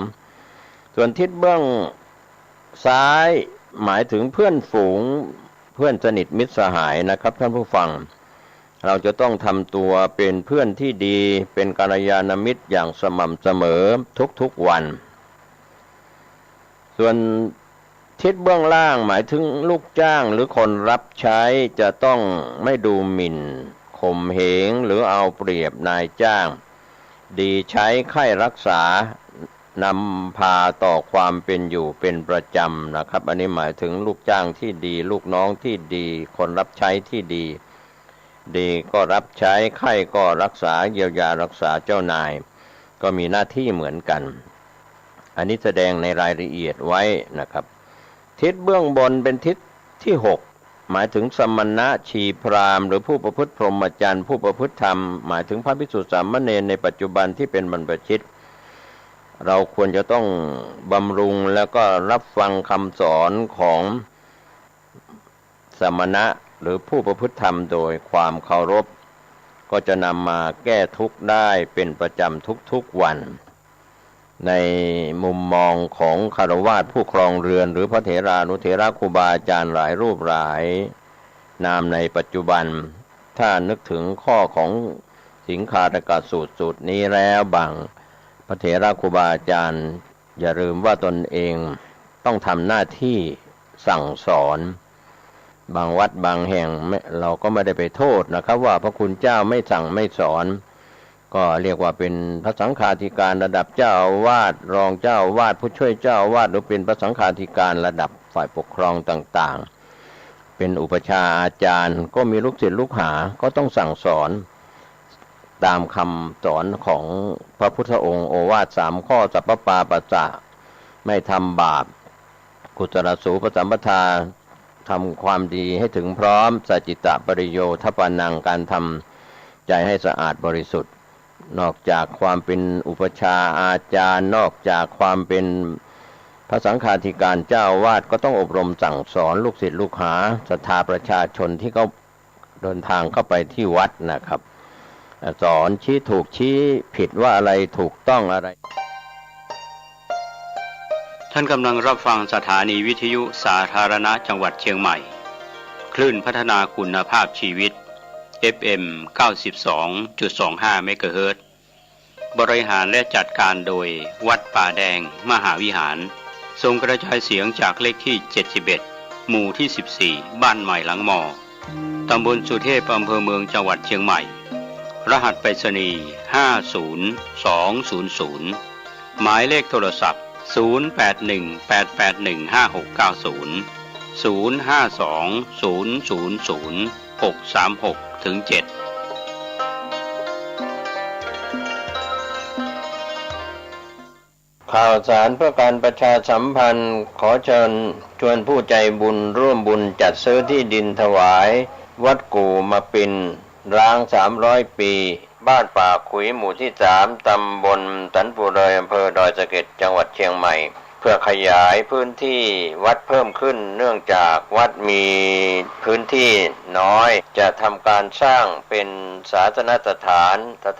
B: ส่วนทิศเบื้องซ้ายหมายถึงเพื่อนฝูงเพื่อนสนิทมิตรสหายนะครับท่านผู้ฟังเราจะต้องทำตัวเป็นเพื่อนที่ดีเป็นกัลยาณมิตรอย่างสม่ำเสมอทุกๆวันส่วนทิศเบื้องล่างหมายถึงลูกจ้างหรือคนรับใช้จะต้องไม่ดูหมิ่นข่มเหงหรือเอาเปรียบนายจ้างดีใช้ไข้รักษานำพาต่อความเป็นอยู่เป็นประจำนะครับอันนี้หมายถึงลูกจ้างที่ดีลูกน้องที่ดีคนรับใช้ที่ดีก็รับใช้ไข้ก็รักษาเยียวยารักษาเจ้านายก็มีหน้าที่เหมือนกันอันนี้แสดงในรายละเอียดไว้นะครับทิศเบื้องบนเป็นทิศที่6หมายถึงสมณะชีพราหมณ์หรือผู้ประพฤติพรหมจรรย์ผู้ประพฤติธรรมหมายถึงพระภิกษุสามเณรในปัจจุบันที่เป็นบรรพชิตเราควรจะต้องบำรุงแล้วก็รับฟังคำสอนของสมณะหรือผู้ประพฤติธรรมโดยความเคารพก็จะนำมาแก้ทุกข์ได้เป็นประจำทุกๆวันในมุมมองของคฤหัสถ์ผู้ครองเรือนหรือพระเถรานุเถระครูบาอาจารย์หลายรูปหลายนามในปัจจุบันถ้านึกถึงข้อของสิงคาตกสูตรนี้แล้วบางพระเถระครูบาอาจารย์อย่าลืมว่าตนเองต้องทำหน้าที่สั่งสอนบางวัดบางแห่งเราก็ไม่ได้ไปโทษนะครับว่าพระคุณเจ้าไม่สั่งไม่สอนก็เรียกว่าเป็นพระสังฆาธิการระดับเจ้าอาวาสรองเจ้าอาวาสผู้ช่วยเจ้าอาวาสหรือเป็นพระสังฆาธิการระดับฝ่ายปกครองต่างๆเป็นอุปชฌาย์อาจารย์ก็มีลูกศิษย์ลูกหาก็ต้องสั่งสอนตามคำสอนของพระพุทธองค์โอวาท3ข้อสัพพปาปัสสะไม่ทำบาปกุศลสูปสัมปทาทำความดีให้ถึงพร้อมสัจจิตะปริโยทัปปนังการทำใจให้สะอาดบริสุทธิ์นอกจากความเป็นอุปชฌาย์อาจารย์นอกจากความเป็นพระสังฆาธิการเจ้าอาวาสก็ต้องอบรมสั่งสอนลูกศิษย์ลูกหาศรัทธาประชาชนที่เขาเดินทางเข้าไปที่วัดนะครับสอนชี้ถูกชี้ผิดว่าอะไรถูกต้องอะไร
C: ท่านกำลังรับฟังสถานีวิทยุสาธารณะจังหวัดเชียงใหม่คลื่นพัฒนาคุณภาพชีวิต FM 92.25 เมกะเฮิรตซ์บริหารและจัดการโดยวัดป่าแดงมหาวิหารส่งกระจายเสียงจากเลขที่71หมู่ที่14บ้านใหม่หลังมอตำบลสุเทพอำเภอเมืองจังหวัดเชียงใหม่รหัสไปรษณีย์50200หมายเลขโทรศัพท์0818815690 0520000636-7
B: ข่าวสารเพื่อการประชาสัมพันธ์ขอเชิญชวนผู้ใจบุญร่วมบุญจัดซื้อที่ดินถวายวัดกู่มาปินร้าง300 ปีบ้านป่าขุยหมู่ที่3ตำบลสันปูเลยอำเภอดอยสะเก็ดจังหวัดเชียงใหม่เพื่อขยายพื้นที่วัดเพิ่มขึ้นเนื่องจากวัดมีพื้นที่น้อยจะทำการสร้างเป็นศาสนส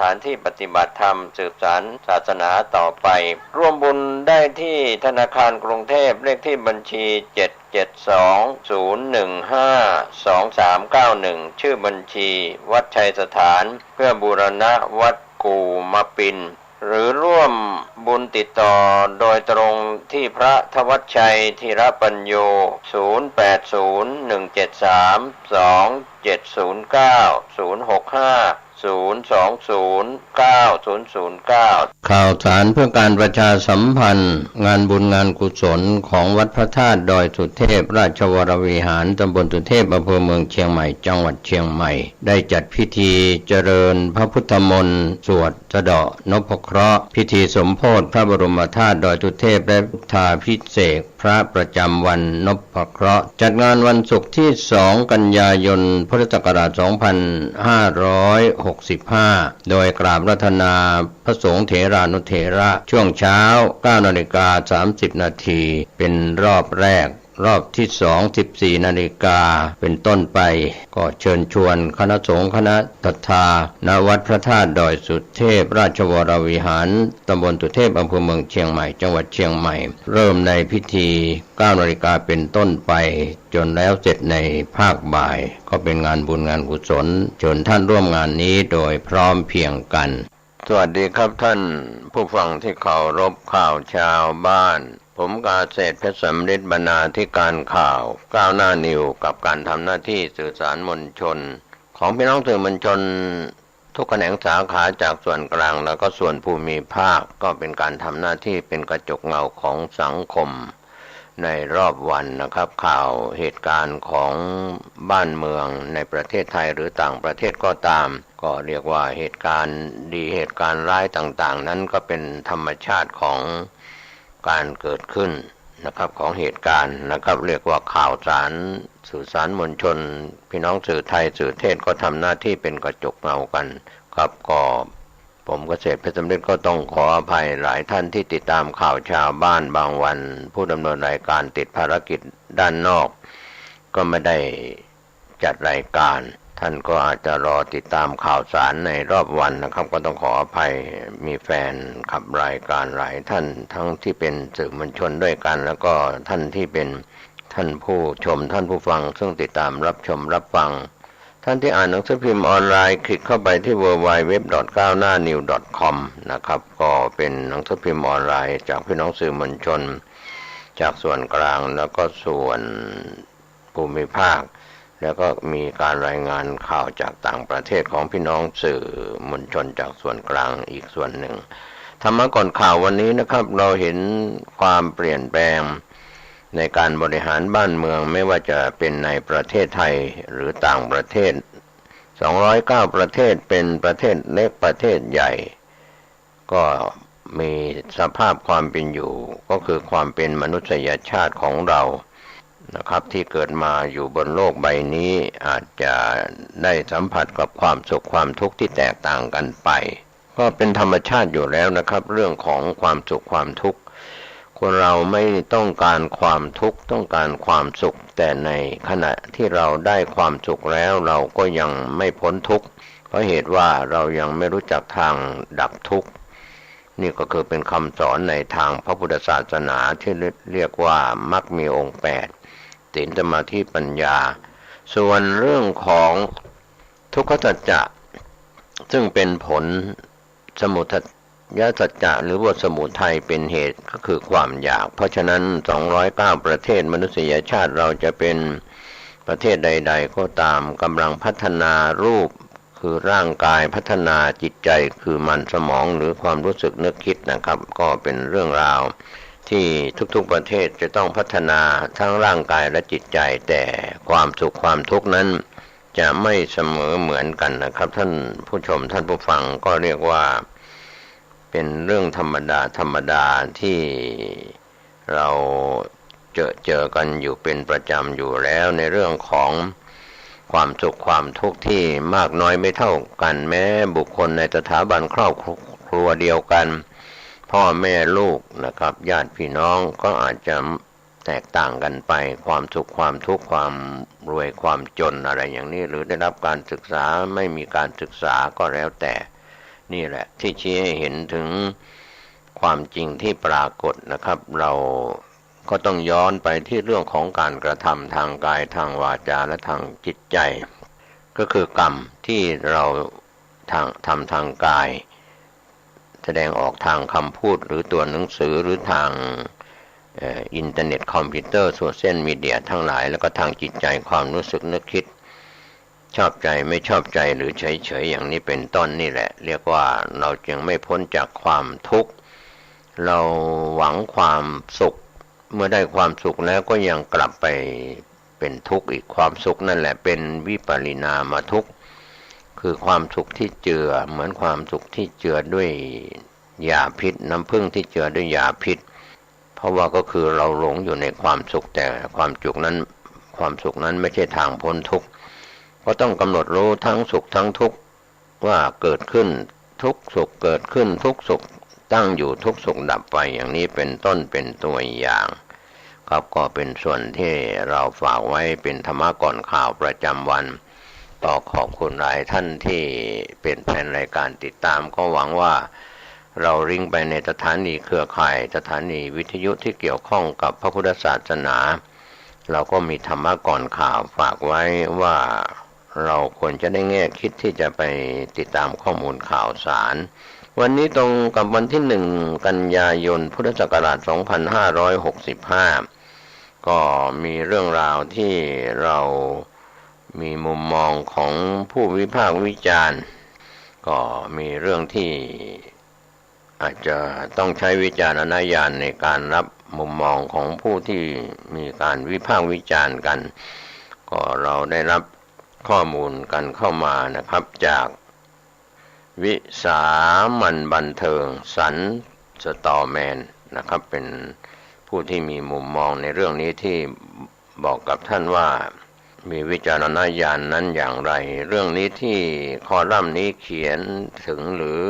B: ถานที่ปฏิบัติธรรมสืบสานศาสนาต่อไปร่วมบุญได้ที่ธนาคารกรุงเทพเลขที่บัญชี772-015-2391ชื่อบัญชีวัดชัยสถานเพื่อบูรณะวัดกู่มาปินหรือร่วมบุญติดต่อโดยตรงที่พระธวัชชัยธีรปัญโย0801732709 065 ข่าวสารเพื่อการประชาสัมพันธ์งานบุญงานกุศลของวัดพระธาตุดอยสุเทพราชวรวิหารตำบลสุเทพอำเภอเมืองเชียงใหม่จังหวัดเชียงใหม่ได้จัดพิธีเจริญพระพุทธมนต์สวดสะเดาะนพเคราะห์พิธีสมโภชพระบรมธาตุดอยสุเทพและพุทธาภิเษกพระประจำวันนพเคราะห์จัดงานวันศุกร์ที่2 กันยายนพุทธศักราช 2565 โดยกราบรัตนาพระสงฆ์เถรานุเถระช่วงเช้า 9:30 นาทีเป็นรอบแรกรอบที่2 14 นาฬิกาเป็นต้นไปก็เชิญชวนคณะสงฆ์คณะศรัทธาณวัดพระธาตุดอยสุเทพราชวรวิหารตำบลสุเทพอำเภอเมืองเชียงใหม่จังหวัดเชียงใหม่เริ่มในพิธี 9 นาฬิกาเป็นต้นไปจนแล้วเสร็จในภาคบ่ายก็เป็นงานบุญงานกุศลเชิญท่านร่วมงานนี้โดยพร้อมเพรียงกันสวัสดีครับท่านผู้ฟังที่เคารพข่าวชาวบ้านผมกาเศรษฐ์เพชรสำริดบรรณาธิการข่าวก้าวหน้านิวกับการทำหน้าที่สื่อสารมวลชนของพี่น้องสื่อมวลชนทุกแขนงสาขาจากส่วนกลางแล้วก็ส่วนภูมิภาคก็เป็นการทำหน้าที่เป็นกระจกเงาของสังคมในรอบวันนะครับข่าวเหตุการณ์ของบ้านเมืองในประเทศไทยหรือต่างประเทศก็ตามก็เรียกว่าเหตุการณ์ดีเหตุการณ์ร้ายต่างๆนั้นก็เป็นธรรมชาติของการเกิดขึ้นนะครับของเหตุการณ์นะครับเรียกว่าข่าวสารสื่อสารมวลชนพี่น้องสื่อไทยสื่อเทศก็ทำหน้าที่เป็นกระจกเงากันครับก็ผมเกษตรเพชรสำริดก็ต้องขออภัยหลายท่านที่ติดตามข่าวชาวบ้านบางวันผู้ดำเนินรายการติดภารกิจด้านนอกก็ไม่ได้จัดรายการท่านก็อาจจะรอติดตามข่าวสารในรอบวันนะครับก็ต้องขออภัยมีแฟนขับรายการหลายท่านทั้งที่เป็นสื่อมวลชนด้วยกันแล้วก็ท่านที่เป็นท่านผู้ชมท่านผู้ฟังซึ่งติดตามรับชมรับฟังท่านที่อ่านหนังสือพิมพ์ออนไลน์คลิกเข้าไปที่ www.9hnanews.com นะครับก็เป็นหนังสือพิมพ์ออนไลน์จากพี่น้องสื่อมวลชนจากส่วนกลางแล้วก็ส่วนภูมิภาคแล้วก็มีการรายงานข่าวจากต่างประเทศของพี่น้องสื่อมวลชนจากส่วนกลางอีกส่วนหนึ่งธรรมะก่อนข่าววันนี้นะครับเราเห็นความเปลี่ยนแปลงในการบริหารบ้านเมืองไม่ว่าจะเป็นในประเทศไทยหรือต่างประเทศ209ประเทศเป็นประเทศเล็กประเทศใหญ่ก็มีสภาพความเป็นอยู่ก็คือความเป็นมนุษยชาติของเรานะครับที่เกิดมาอยู่บนโลกใบนี้อาจจะได้สัมผัสกับความสุขความทุกข์ที่แตกต่างกันไปก็เป็นธรรมชาติอยู่แล้วนะครับเรื่องของความสุขความทุกข์คนเราไม่ต้องการความทุกข์ต้องการความสุขแต่ในขณะที่เราได้ความสุขแล้วเราก็ยังไม่พ้นทุกข์เพราะเหตุว่าเรายังไม่รู้จักทางดับทุกข์นี่ก็คือเป็นคำสอนในทางพระพุทธศาสนาที่เรียกว่ามรรคมีองค์8ศีลสมาธิปัญญาส่วนเรื่องของทุกขสัจจะซึ่งเป็นผลสมุทัยสัจจะหรือว่าสมุทัยเป็นเหตุก็คือความอยากเพราะฉะนั้น209ประเทศมนุษยชาติเราจะเป็นประเทศใดๆก็ตามกำลังพัฒนารูปคือร่างกายพัฒนาจิตใจคือมันสมองหรือความรู้สึกนึกคิดนะครับก็เป็นเรื่องราวที่ทุกๆประเทศจะต้องพัฒนาทั้งร่างกายและจิตใจแต่ความสุขความทุกข์นั้นจะไม่เสมอเหมือนกันนะครับท่านผู้ชมท่านผู้ฟังก็เรียกว่าเป็นเรื่องธรรมดาที่เราเจอกันอยู่เป็นประจำอยู่แล้วในเรื่องของความสุขความทุกข์ที่มากน้อยไม่เท่ากันแม้บุคคลในสถาบันครอบครัวเดียวกันพ่อแม่ลูกนะครับญาติพี่น้องก็อาจจะแตกต่างกันไปความสุขความทุกข์ความรวยความจนอะไรอย่างนี้หรือได้รับการศึกษาไม่มีการศึกษาก็แล้วแต่นี่แหละที่ชี้ให้เห็นถึงความจริงที่ปรากฏนะครับเราก็ต้องย้อนไปที่เรื่องของการกระทำทางกายทางวาจาและทางจิตใจก็คือกรรมที่เราทำทางกายแสดงออกทางคำพูดหรือตัวหนังสือหรือทางอินเทอร์เน็ตคอมพิวเตอร์โซเชียลมีเดียทั้งหลายแล้วก็ทางจิตใจความรู้สึกนึกคิด ชอบใจไม่ชอบใจหรือเฉยๆอย่างนี้เป็นต้นนี่แหละเรียกว่าเราจึงไม่พ้นจากความทุกข์เราหวังความสุขเมื่อได้ความสุขแล้วก็ยังกลับไปเป็นทุกข์อีกความสุขนั่นแหละเป็นวิปริณามทุกข์คือความสุขที่เจือเหมือนความสุขที่เจือด้วยยาพิษน้ำผึ้งที่เจือด้วยยาพิษเพราะว่าก็คือเราหลงอยู่ในความสุขแต่ความสุขนั้นไม่ใช่ทางพ้นทุกข์ก็ต้องกำหนดรู้ทั้งสุขทั้งทุกข์ว่าเกิดขึ้นทุกสุขเกิดขึ้นทุกสุขตั้งอยู่ทุกสุขดับไปอย่างนี้เป็นต้นเป็นตัวอย่างครับก็เป็นส่วนที่เราฝากไว้เป็นธรรมะก่อนข่าวประจำวันต่อขอบคุณหลายท่านที่เป็นแฟนรายการติดตามก็หวังว่าเราลิงก์ไปในสถานีเครือข่ายสถานีวิทยุที่เกี่ยวข้องกับพระพุทธศาสนาเราก็มีธรรมะก่อนข่าวฝากไว้ว่าเราควรจะได้แง่คิดที่จะไปติดตามข้อมูลข่าวสารวันนี้ตรงกับวันที่1 กันยายนพุทธศักราช 2565 ก็มีเรื่องราวที่เรามีมุมมองของผู้วิพากษ์วิจารณ์ก็มีเรื่องที่อาจจะต้องใช้วิจารณญาณในการรับมุมมองของผู้ที่มีการวิพากษ์วิจารณ์กันก็เราได้รับข้อมูลกันเข้ามานะครับจากวิสามัญบันเทิงสันสตอแมนนะครับเป็นผู้ที่มีมุมมองในเรื่องนี้ที่บอกกับท่านว่ามีวิจารณญาณนั้นอย่างไรเรื่องนี้ที่คอลัมน์นี้เขียนถึงหรือ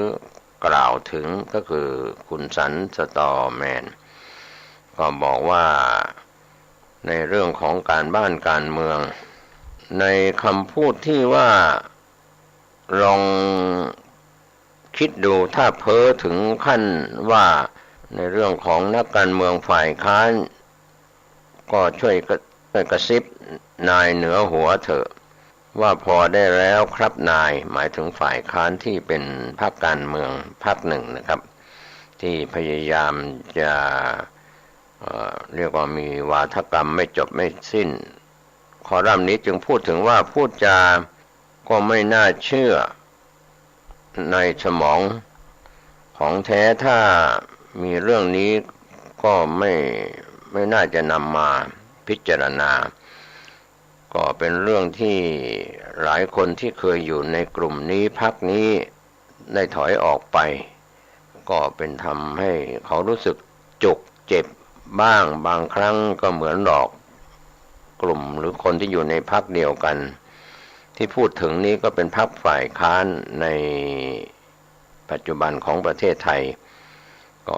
B: กล่าวถึงก็คือคุณสันสตอแมนก็บอกว่าในเรื่องของการบ้านการเมืองในคำพูดที่ว่าลองคิดดูถ้าเพ้อถึงขั้นว่าในเรื่องของนักการเมืองฝ่ายค้านก็ช่วยกระซิบนายเหนือหัวเถอะว่าพอได้แล้วครับนายหมายถึงฝ่ายค้านที่เป็นพรรคการเมืองพรรคหนึ่งนะครับที่พยายามจะเรียกว่ามีวาทกรรมไม่จบไม่สิ้นคอลัมน์นี้จึงพูดถึงว่าพูดจาก็ไม่น่าเชื่อในสมองของแท้ถ้ามีเรื่องนี้ก็ไม่น่าจะนำมาพิจารณาก็เป็นเรื่องที่หลายคนที่เคยอยู่ในกลุ่มนี้พรรคนี้ได้ถอยออกไปก็เป็นทำให้เขารู้สึกจุกเจ็บบ้างบางครั้งก็เหมือนหลอกกลุ่มหรือคนที่อยู่ในพรรคเดียวกันที่พูดถึงนี้ก็เป็นพรรคฝ่ายค้านในปัจจุบันของประเทศไทยก็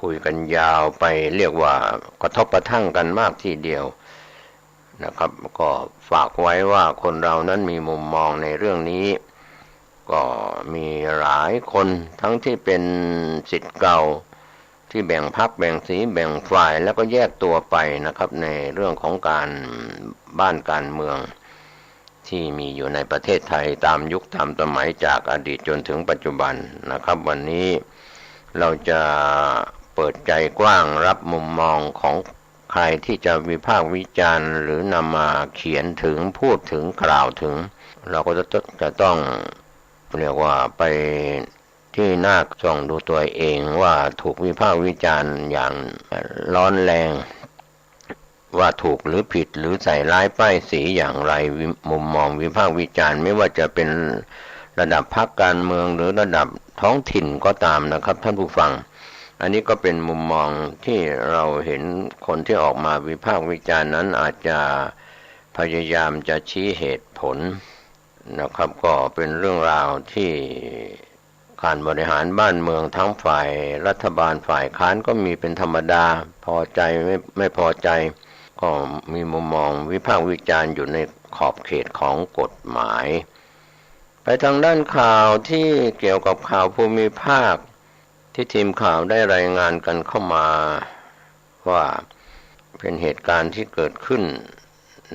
B: คุยกันยาวไปเรียกว่ากระทบกระทั่งกันมากทีเดียวนะครับก็ฝากไว้ว่าคนเรานั้นมีมุมมองในเรื่องนี้ก็มีหลายคนทั้งที่เป็นศิษย์เก่าที่แบ่งพรรคแบ่งสีแบ่งฝ่ายแล้วก็แยกตัวไปนะครับในเรื่องของการบ้านการเมืองที่มีอยู่ในประเทศไทยตามยุคตามสมัยจากอดีตจนถึงปัจจุบันนะครับวันนี้เราจะเปิดใจกว้างรับมุมมองของใครที่จะวิพากษ์วิจารณ์หรือนำมาเขียนถึงพูดถึงกล่าวถึงเราก็จะต้องเรียกว่าไปที่น่าส่องดูตัวเองว่าถูกวิพากษ์วิจารณ์อย่างร้อนแรงว่าถูกหรือผิดหรือใส่ร้ายป้ายสีอย่างไรมุมมองวิพากษ์วิจารณ์ไม่ว่าจะเป็นระดับพรรคการเมืองหรือระดับท้องถิ่นก็ตามนะครับท่านผู้ฟังอันนี้ก็เป็นมุมมองที่เราเห็นคนที่ออกมาวิพากษ์วิจารณ์นั้นอาจจะพยายามจะชี้เหตุผลนะครับก็เป็นเรื่องราวที่การบริหารบ้านเมืองทั้งฝ่ายรัฐบาลฝ่ายค้านก็มีเป็นธรรมดาพอใจไม่พอใจก็มีมุมมองวิพากษ์วิจารณ์อยู่ในขอบเขตของกฎหมายไปทางด้านข่าวที่เกี่ยวกับข่าวภูมิภาคที่ทีมข่าวได้รายงานกันเข้ามาว่าเป็นเหตุการณ์ที่เกิดขึ้น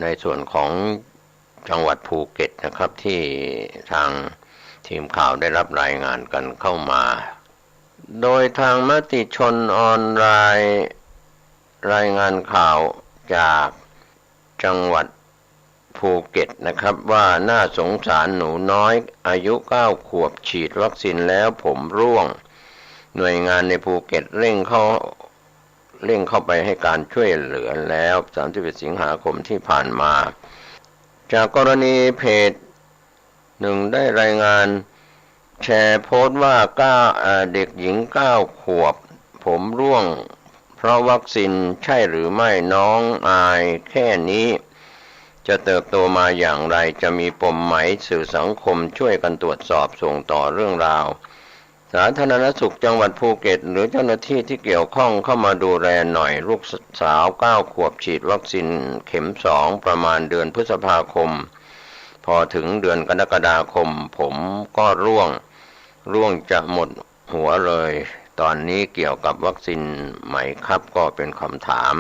B: ในส่วนของจังหวัดภูเก็ตนะครับที่ทางทีมข่าวได้รับรายงานกันเข้ามาโดยทางมติชนออนไลน์รายงานข่าวจากจังหวัด ภูเก็ตนะครับว่าน่าสงสารหนูน้อยอายุ9 ขวบฉีดวัคซีนแล้วผมร่วงหน่วยงานในภูเก็ตเร่งเข้าไปให้การช่วยเหลือแล้ว31 สิงหาคมที่ผ่านมาจากกรณีเพจหนึ่งได้รายงานแชร์โพสต์ว่าเด็กหญิง9 ขวบผมร่วงเพราะวัคซีนใช่หรือไม่น้องอายแค่นี้จะเติบโตมาอย่างไรจะมีปมไหมสื่อสังคมช่วยกันตรวจสอบส่งต่อเรื่องราวสาธารณสุขจังหวัดภูเก็ตหรือเจ้าหน้าที่ที่เกี่ยวข้องเข้ามาดูแลหน่อยลูกสาว9 ขวบฉีดวัคซีนเข็ม2ประมาณเดือนพฤษภาคมพอถึงเดือนกรกฎาคมผมก็ร่วงจะหมดหัวเลยตอนนี้เกี่ยวกับวัคซีนไหมครับก็เป็นคำถาม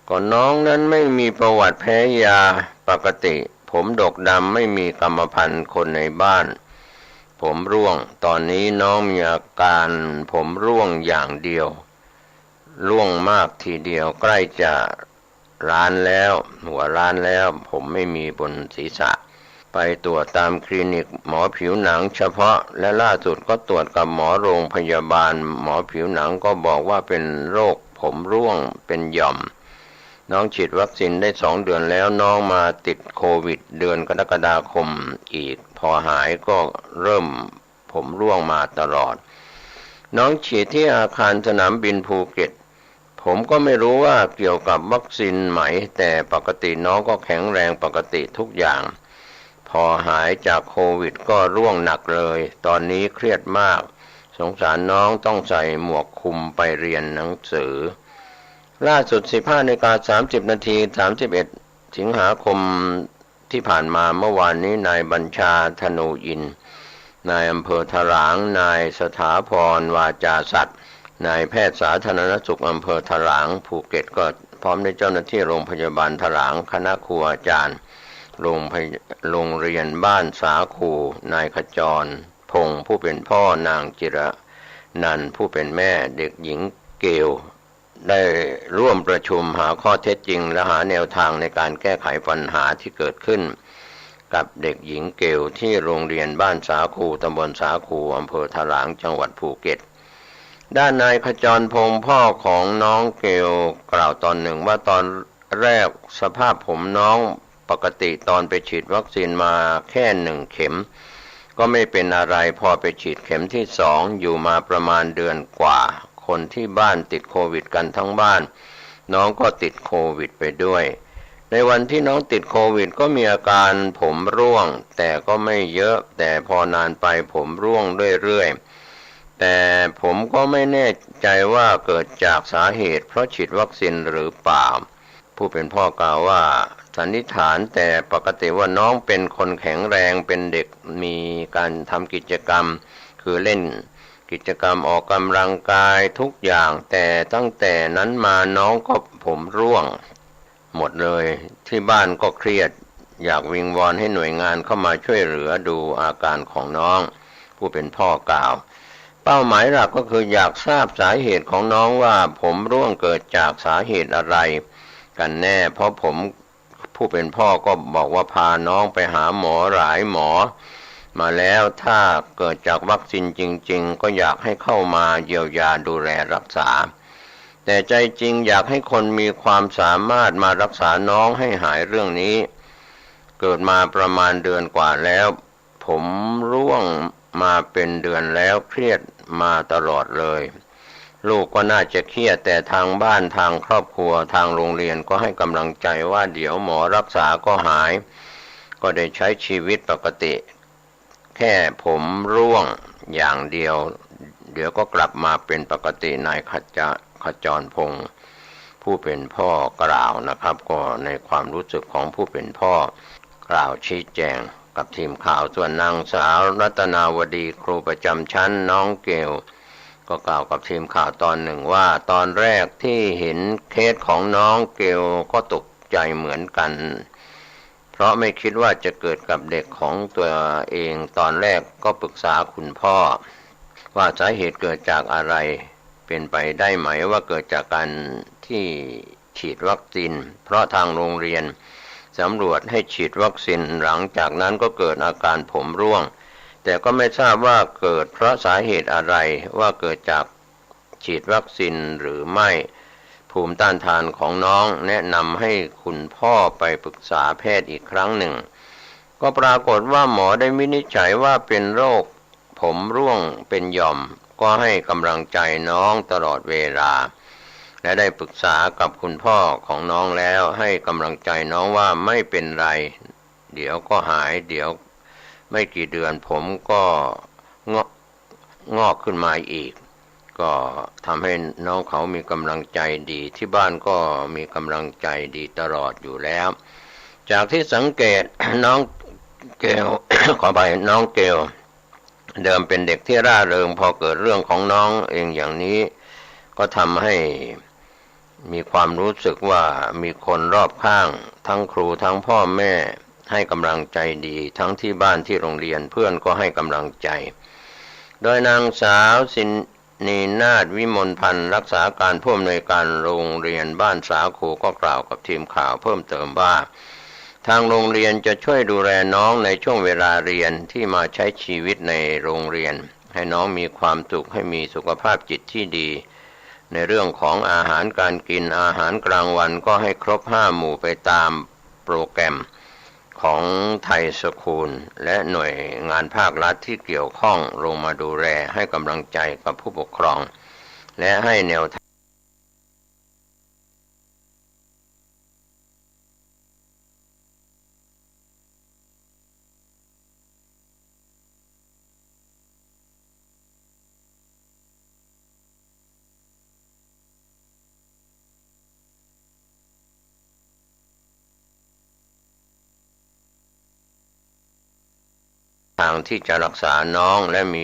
B: ก่อนน้องนั้นไม่มีประวัติแพ้ยาปกติผมดกดำไม่มีกรรมพันธุ์คนในบ้านผมร่วงตอนนี้น้องมีอาการผมร่วงอย่างเดียวร่วงมากทีเดียวใกล้จะล้านแล้วหัวล้านแล้วผมไม่มีบนศีรษะไปตรวจตามคลินิกหมอผิวหนังเฉพาะและล่าสุดก็ตรวจกับหมอโรงพยาบาลหมอผิวหนังก็บอกว่าเป็นโรคผมร่วงเป็นหย่อมน้องฉีดวัคซีนได้2 เดือนแล้วน้องมาติดโควิดเดือนกรกฎาคมอีกพอหายก็เริ่มผมร่วงมาตลอดน้องฉีดที่อาคารสนามบินภูเก็ตผมก็ไม่รู้ว่าเกี่ยวกับวัคซีนไหมแต่ปกติน้องก็แข็งแรงปกติทุกอย่างพอหายจากโควิดก็ร่วงหนักเลยตอนนี้เครียดมากสงสารน้องต้องใส่หมวกคลุมไปเรียนหนังสือล่าสุด 15:30 นาที31 สิงหาคมที่ผ่านมาเมื่อวานนี้นายบัญชาธนูอินทร์นายอำเภอถลางนายสถาพรวาจาสัตย์นายแพทย์สาธารณสุขอำเภอถลางภูเก็ตก็พร้อมด้วยเจ้าหน้าที่โรงพยาบาลถลางคณะครูอาจารย์โรงเรียนบ้านสาคูนายขจรพงษ์ผู้เป็นพ่อนางจิระนันท์ผู้เป็นแม่เด็กหญิงเกลได้ร่วมประชุมหาข้อเท็จจริงและหาแนวทางในการแก้ไขปัญหาที่เกิดขึ้นกับเด็กหญิงเกลที่โรงเรียนบ้านสาคูตำบลสาคูอำเภอถลางจังหวัดภูเก็ตด้านนายขจรพงษ์พ่อของน้องเกลกล่าวตอนหนึ่งว่าตอนแรกสภาพผมน้องปกติตอนไปฉีดวัคซีนมาแค่1 เข็มก็ไม่เป็นอะไรพอไปฉีดเข็มที่2อยู่มาประมาณเดือนกว่าคนที่บ้านติดโควิดกันทั้งบ้านน้องก็ติดโควิดไปด้วยในวันที่น้องติดโควิดก็มีอาการผมร่วงแต่ก็ไม่เยอะแต่พอนานไปผมร่วงเรื่อยๆแต่ผมก็ไม่แน่ใจว่าเกิดจากสาเหตุเพราะฉีดวัคซีนหรือเปล่าผู้เป็นพ่อกล่าวว่าสันนิษฐานแต่ปกติว่าน้องเป็นคนแข็งแรงเป็นเด็กมีการทำกิจกรรมคือเล่นกิจกรรมออกกำลังกายทุกอย่างแต่ตั้งแต่นั้นมาน้องก็ผมร่วงหมดเลยที่บ้านก็เครียดอยากวิงวอนให้หน่วยงานเข้ามาช่วยเหลือดูอาการของน้องผู้เป็นพ่อกล่าวเป้าหมายหลักก็คืออยากทราบสาเหตุของน้องว่าผมร่วงเกิดจากสาเหตุอะไรกันแน่เพราะผมผู้เป็นพ่อก็บอกว่าพาน้องไปหาหมอหลายหมอมาแล้วถ้าเกิดจากวัคซีนจริงๆก็อยากให้เข้ามาเยียวยาดูแลรักษาแต่ใจจริงอยากให้คนมีความสามารถมารักษาน้องให้หายเรื่องนี้เกิดมาประมาณเดือนกว่าแล้วผมร่วงมาเป็นเดือนแล้วเครียดมาตลอดเลยลูกก็น่าจะเครียดแต่ทางบ้านทางครอบครัวทางโรงเรียนก็ให้กำลังใจว่าเดี๋ยวหมอรักษาก็หายก็ได้ใช้ชีวิตปกติแค่ผมร่วงอย่างเดียวเดี๋ยวก็กลับมาเป็นปกตินายขจรพงษ์ผู้เป็นพ่อกล่าวนะครับก็ในความรู้สึกของผู้เป็นพ่อกล่าวชี้แจงกับทีมข่าวส่วนนางสาวรัตนาวดีครูประจำชั้นน้องเกลก็กล่าวกับทีมข่าวตอนหนึ่งว่าตอนแรกที่เห็นเคสของน้องเกลก็ตกใจเหมือนกันเพราะไม่คิดว่าจะเกิดกับเด็กของตัวเองตอนแรกก็ปรึกษาคุณพ่อว่าสาเหตุเกิดจากอะไรเป็นไปได้ไหมว่าเกิดจากการที่ฉีดวัคซีนเพราะทางโรงเรียน สำรวจให้ฉีดวัคซีนหลังจากนั้นก็เกิดอาการผมร่วงแต่ก็ไม่ทราบว่าเกิดเพราะสาเหตุอะไรว่าเกิดจากฉีดวัคซีนหรือไม่ภูมิต้านทานของน้องแนะนำให้คุณพ่อไปปรึกษาแพทย์อีกครั้งหนึ่งก็ปรากฏว่าหมอได้วินิจฉัยว่าเป็นโรคผมร่วงเป็นหย่อมก็ให้กำลังใจน้องตลอดเวลาและได้ปรึกษากับคุณพ่อของน้องแล้วให้กำลังใจน้องว่าไม่เป็นไรเดี๋ยวก็หายเดี๋ยวไม่กี่เดือนผมก็งอกขึ้นมาอีกก็ทำให้น้องเขามีกำลังใจดีที่บ้านก็มีกำลังใจดีตลอดอยู่แล้วจากที่สังเกต น้องเกล ขอไปน้องเกลเดิมเป็นเด็กที่ร่าเริงพอเกิดเรื่องของน้องเองอย่างนี้ก็ทำให้มีความรู้สึกว่ามีคนรอบข้างทั้งครูทั้งพ่อแม่ให้กำลังใจดีทั้งที่บ้านที่โรงเรียนเพื่อนก็ให้กำลังใจโดยนางสาวสินีนาถวิมลพันธ์รักษาการผู้อำนวยการโรงเรียนบ้านสาคูก็กล่าวกับทีมข่าวเพิ่มเติมว่าทางโรงเรียนจะช่วยดูแลน้องในช่วงเวลาเรียนที่มาใช้ชีวิตในโรงเรียนให้น้องมีความสุขให้มีสุขภาพจิตที่ดีในเรื่องของอาหารการกินอาหารกลางวันก็ให้ครบ5 หมู่ไปตามโปรแกรมของไทยสคูลและหน่วยงานภาครัฐที่เกี่ยวข้องลงมาดูแลให้กำลังใจกับผู้ปกครองและให้แนวทางที่จะรักษาน้องและมี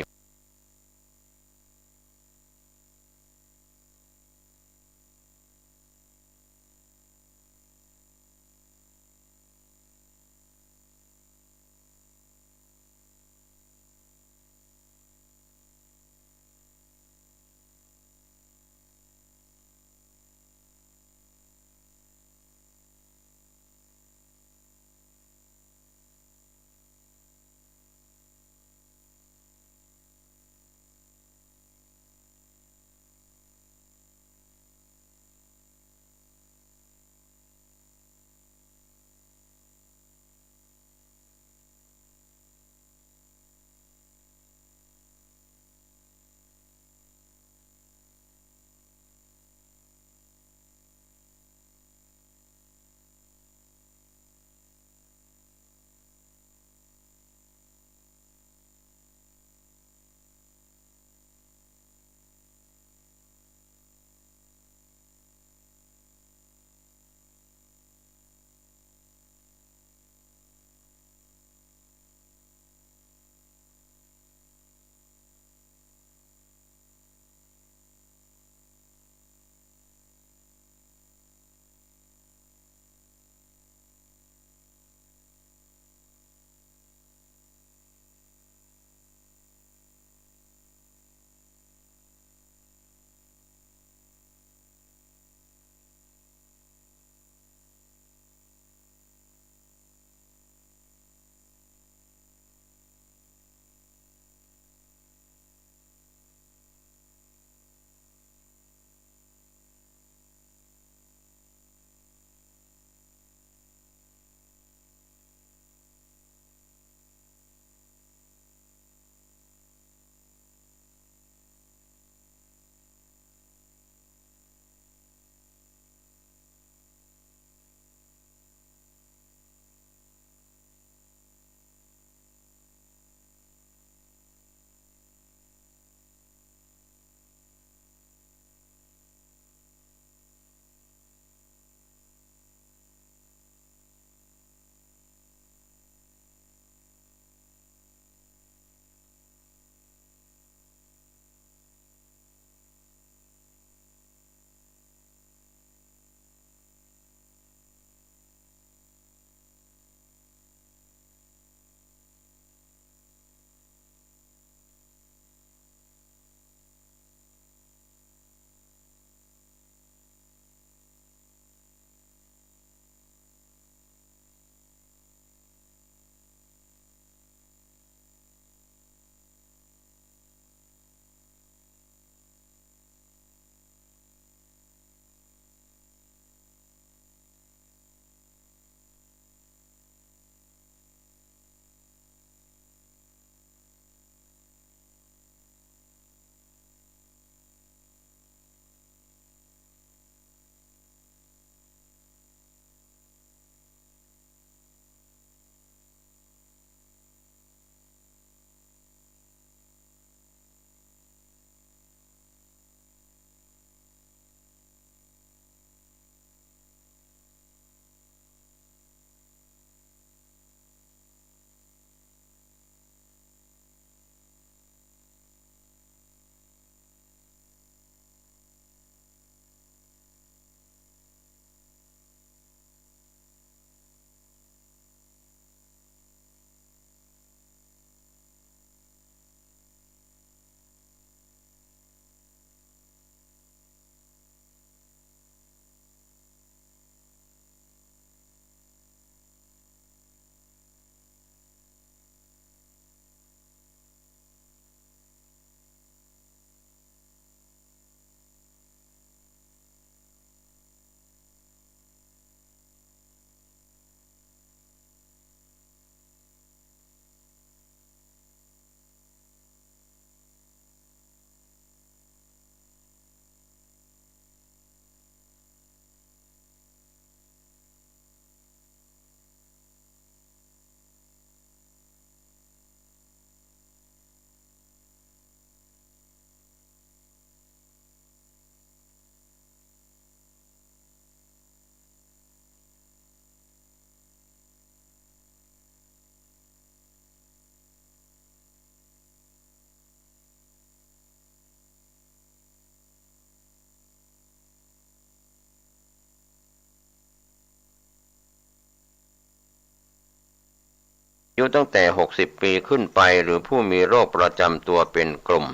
B: อายุตั้งแต่60ปีขึ้นไปหรือผู้มีโรคประจำตัวเป็นกลุ่ม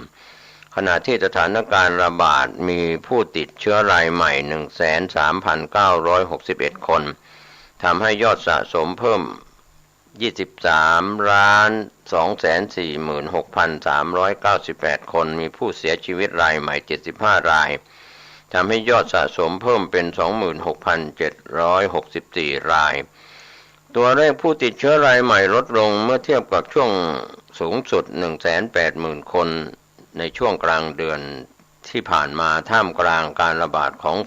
B: ขณะที่สถานการณ์ระบาดมีผู้ติดเชื้อรายใหม่ 13,961 คนทำให้ยอดสะสมเพิ่ม 23,246,398 คนมีผู้เสียชีวิตรายใหม่ 75 รายทำให้ยอดสะสมเพิ่มเป็น 26,764 รายตัวเลขผู้ติดเชื้อรายใหม่ลดลงเมื่อเทียบกับช่วงสูงสุด 180,000 คนในช่วงกลางเดือนที่ผ่านมาท่ามกลางการระบาดของ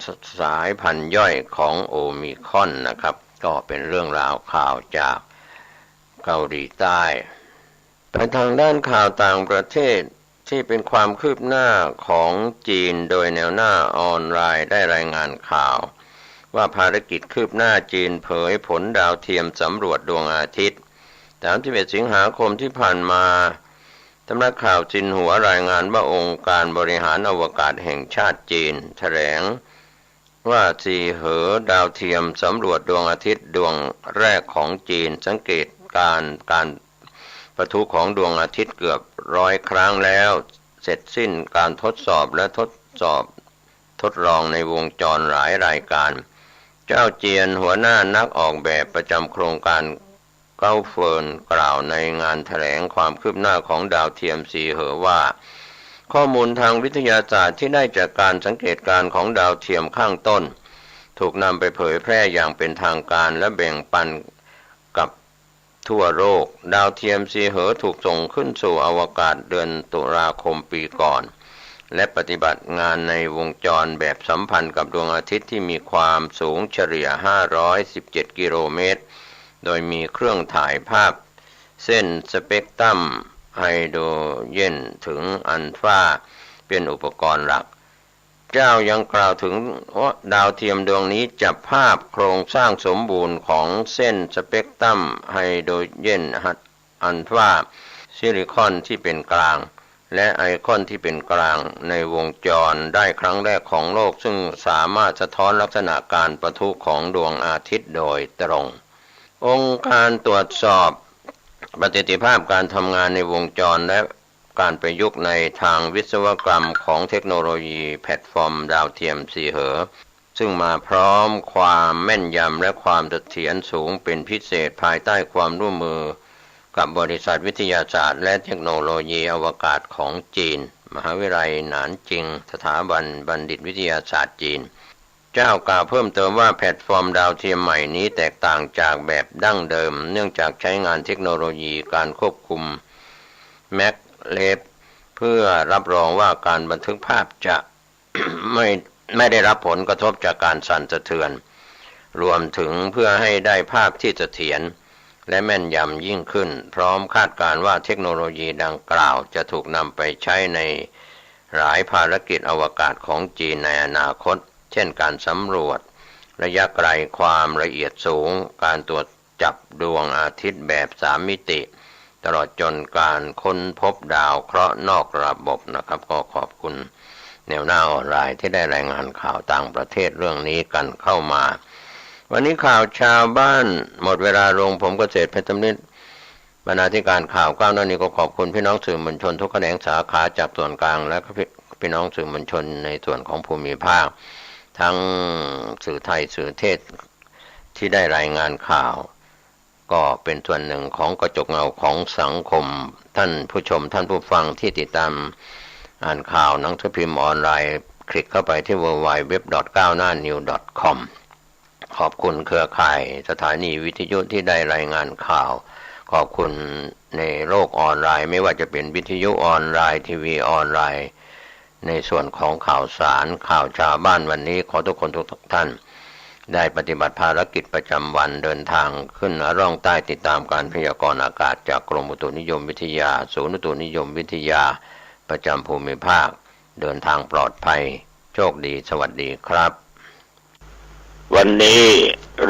B: สายพันธุ์ย่อยของโอมิครอนนะครับก็เป็นเรื่องราวข่าวจากเกาหลีใต้ไปทางด้านข่าวต่างประเทศที่เป็นความคืบหน้าของจีนโดยแนวหน้าออนไลน์ได้รายงานข่าวว่าภารกิจคืบหน้าจีนเผยผลดาวเทียมสำรวจดวงอาทิตย์31 สิงหาคมที่ผ่านมาสำนักข่าวจินหัวรายงานว่าองค์การบริหารอวกาศแห่งชาติจีนแถลงว่าจีเหอดาวเทียมสำรวจดวงอาทิตย์ดวงแรกของจีนสังเกตการปะทุของดวงอาทิตย์เกือบ100 ครั้งแล้วเสร็จสิ้นการทดสอบและทดลองในวงจรหลายรายการเจ้าเจียนหัวหน้านักออกแบบประจำโครงการเก้าเฟินกล่าวในงานแถลงความคืบหน้าของดาวเทียมซีเหอว่าข้อมูลทางวิทยาศาสตร์ที่ได้จากการสังเกตการณ์ของดาวเทียมข้างต้นถูกนำไปเผยแพร่อย่างเป็นทางการและแบ่งปันกับทั่วโลกดาวเทียมซีเหอถูกส่งขึ้นสู่อวกาศเดือนตุลาคมปีก่อนและปฏิบัติงานในวงจรแบบสัมพันธ์กับดวงอาทิตย์ที่มีความสูงเฉลี่ย517 กิโลเมตรโดยมีเครื่องถ่ายภาพเส้นสเปกตรัมไฮโดรเจนถึงอัลฟาเป็นอุปกรณ์หลักเจ้ายังกล่าวถึงว่าดาวเทียมดวงนี้จับภาพโครงสร้างสมบูรณ์ของเส้นสเปกตรัมไฮโดรเจนอัลฟาซิลิคอนที่เป็นกลางและไอคอนที่เป็นกลางในวงจรได้ครั้งแรกของโลกซึ่งสามารถสะท้อนลักษณะการปะทุของดวงอาทิตย์โดยตรงองค์การตรวจสอบประสิทธิภาพการทำงานในวงจรและการประยุกต์ในทางวิศวกรรมของเทคโนโลยีแพลตฟอร์มดาวเทียมซีเหอซึ่งมาพร้อมความแม่นยำและความเสถียรสูงเป็นพิเศษภายใต้ความร่วมมือกับบริษัทวิทยาศาสตร์และเทคโนโลยีอวกาศของจีนมหาวิทยาลัยหนานจิงสถาบันบัณฑิตวิทยาศาสตร์จีนเจ้ากล่าวเพิ่มเติมว่าแพลตฟอร์มดาวเทียมใหม่นี้แตกต่างจากแบบดั้งเดิมเนื่องจากใช้งานเทคโนโลยีการควบคุมแมกเลฟเพื่อรับรองว่าการบันทึกภาพจะ ไม่ได้รับผลกระทบจากการสั่นสะเทือนรวมถึงเพื่อให้ได้ภาพที่เสถียรและแม่นยำยิ่งขึ้นพร้อมคาดการณ์ว่าเทคโนโลยีดังกล่าวจะถูกนำไปใช้ในหลายภารกิจอวกาศของจีนในอนาคตเช่นการสำรวจระยะไกลความละเอียดสูงการตรวจจับดวงอาทิตย์แบบ3 มิติตลอดจนการค้นพบดาวเคราะห์นอกระบบนะครับก็ขอบคุณแนวหน้าออนไลน์ที่ได้รายงานข่าวต่างประเทศเรื่องนี้กันเข้ามาวันนี้ข่าวชาวบ้านหมดเวลาลงผมเกษตรเพชรธนิตบรรณาธิการข่าวก้าวหน้านี้ก็ขอบคุณพี่น้องสื่อมวลชนทุกแขนงสาขาจากส่วนกลางและพี่น้องสื่อมวลชนในส่วนของภูมิภาคทั้งสื่อไทยสื่อเทศที่ได้รายงานข่าวก็เป็นส่วนหนึ่งของกระจกเงาของสังคมท่านผู้ชมท่านผู้ฟังที่ติดตามอ่านข่าวหนังสือพิมพ์ออนไลน์คลิกเข้าไปที่ www.9hnanews.com ขอบคุณเครือข่ายสถานีวิทยุที่ได้รายงานข่าวขอบคุณในโลกออนไลน์ไม่ว่าจะเป็นวิทยุออนไลน์ทีวีออนไลน์ในส่วนของข่าวสารข่าวชาวบ้านวันนี้ขอทุกคนทุกท่านได้ปฏิบัติภารกิจประจำวันเดินทางขึ้นเหนือร่องใต้ติดตามการพยากรณ์อากาศจากกรมอุตุนิยมวิทยาศูนย์อุตุนิยมวิทยาประจำภูมิภาคเดินทางปลอดภัยโชคดีสวัสดีครับ
D: วันนี้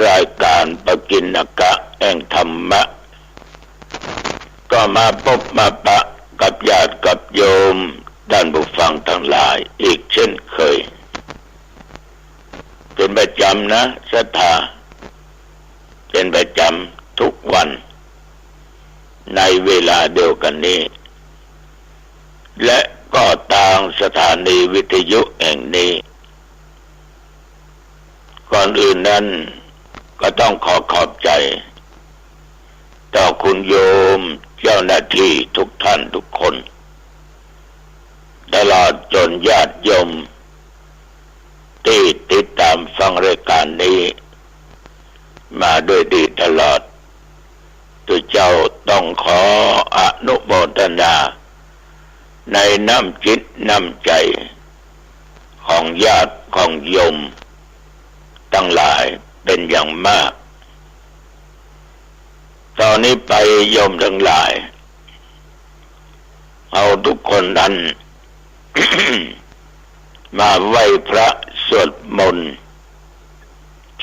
D: รายการปกิณกะแห่งธรรมะก็มาพบมาปะกับญาติกับโยมท่านผู้ฟังทั้งหลายอีกเช่นเคยเป็นประจำนะศรัทธาเป็นประจำทุกวัน ในเวลาเดียวกันนี้และก็ทางสถานีวิทยุแห่งนี้ก่อนอื่นนั้นก็ต้องขอบใจต่อคุณโยมเจ้าหน้าที่ทุกท่านทุกคนตลอดจนญาติโยมที่ติดตามฟังรายการนี้มาด้วยดีตลอดตัวเจ้าต้องขออนุโมทนาในน้ำจิตน้ำใจของญาติของโยมทั้งหลายเป็นอย่างมากตอนนี้ไปโยมทั้งหลายเอาทุกคนนั้น มาไหว้พระสวดมนต์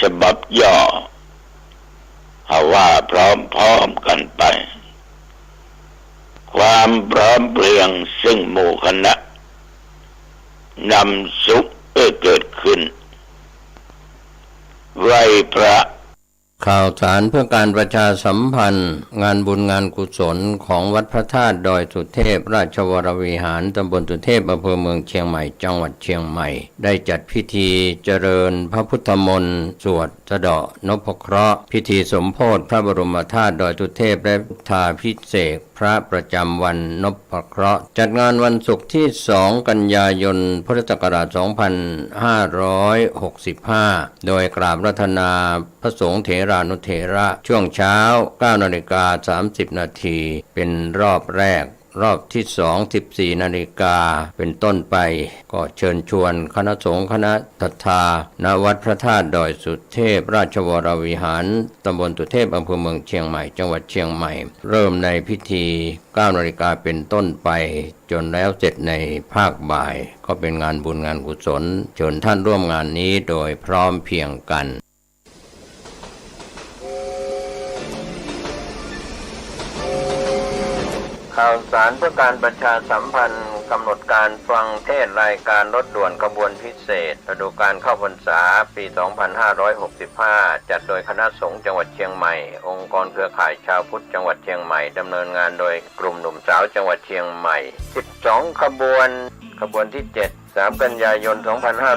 D: ฉบับย่อเอาว่าพร้อมๆกันไปความพร้อมเพรียงซึ่งหมู่คณะนำสุขเกิดขึ้นไหว้พระ
B: ข่าวสารเพื่อการประชาสัมพันธ์งานบุญงานกุศลของวัดพระธาตุดอยสุเทพราชวรวิหารตำบลสุเทพอำเภอเมืองเชียงใหม่จังหวัดเชียงใหม่ได้จัดพิธีเจริญพระพุทธมนต์สวดสะเดาะนพเคราะห์พิธีสมโภชพระบรมธาตุดอยสุเทพและพุทธาภิเษกพระประจำวันนพเคราะห์จัดงานวันศุกร์ที่2 กันยายนพุทธศักราช 2565 โดยกราบรัตนาพระสงฆ์เถรานุเถระช่วงเช้า 9:30 นาทีเป็นรอบแรกรอบที่2 14 นาฬิกาเป็นต้นไปก็เชิญชวนคณะสงฆ์คณะศรัทธาณวัดพระธาตุดอยสุเทพราชวรวิหารตำบลสุเทพอำเภอเมืองเชียงใหม่จังหวัดเชียงใหม่เริ่มในพิธี 9 นาฬิกาเป็นต้นไปจนแล้วเสร็จในภาคบ่ายก็เป็นงานบุญงานกุศลเชิญท่านร่วมงานนี้โดยพร้อมเพรียงกันข่าวสารเพื่อการประชาสัมพันธ์กำหนดการฟังเทศรายการรถด่วนขบวนพิเศษฤดูกาลเข้าพรรษาปี 2565 จัดโดยคณะสงฆ์จังหวัดเชียงใหม่องค์กรเครือข่ายชาวพุทธจังหวัดเชียงใหม่ดำเนินงานโดยกลุ่มหนุ่มสาวจังหวัดเชียงใหม่ 12 ขบวนที่ 7 3 กันยายน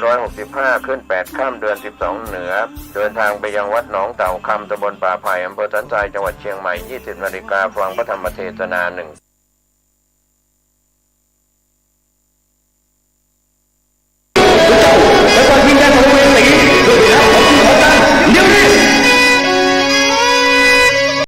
B: 2565 ขึ้น 8 ค่ำเดือน 12 เหนือเดินทางไปยังวัดหนองเต่าคำตำบลป่าไผ่อำเภอสันทรายจังหวัดเชียงใหม่ 20 นาฬิกาฟังพระธรรมเทศนา1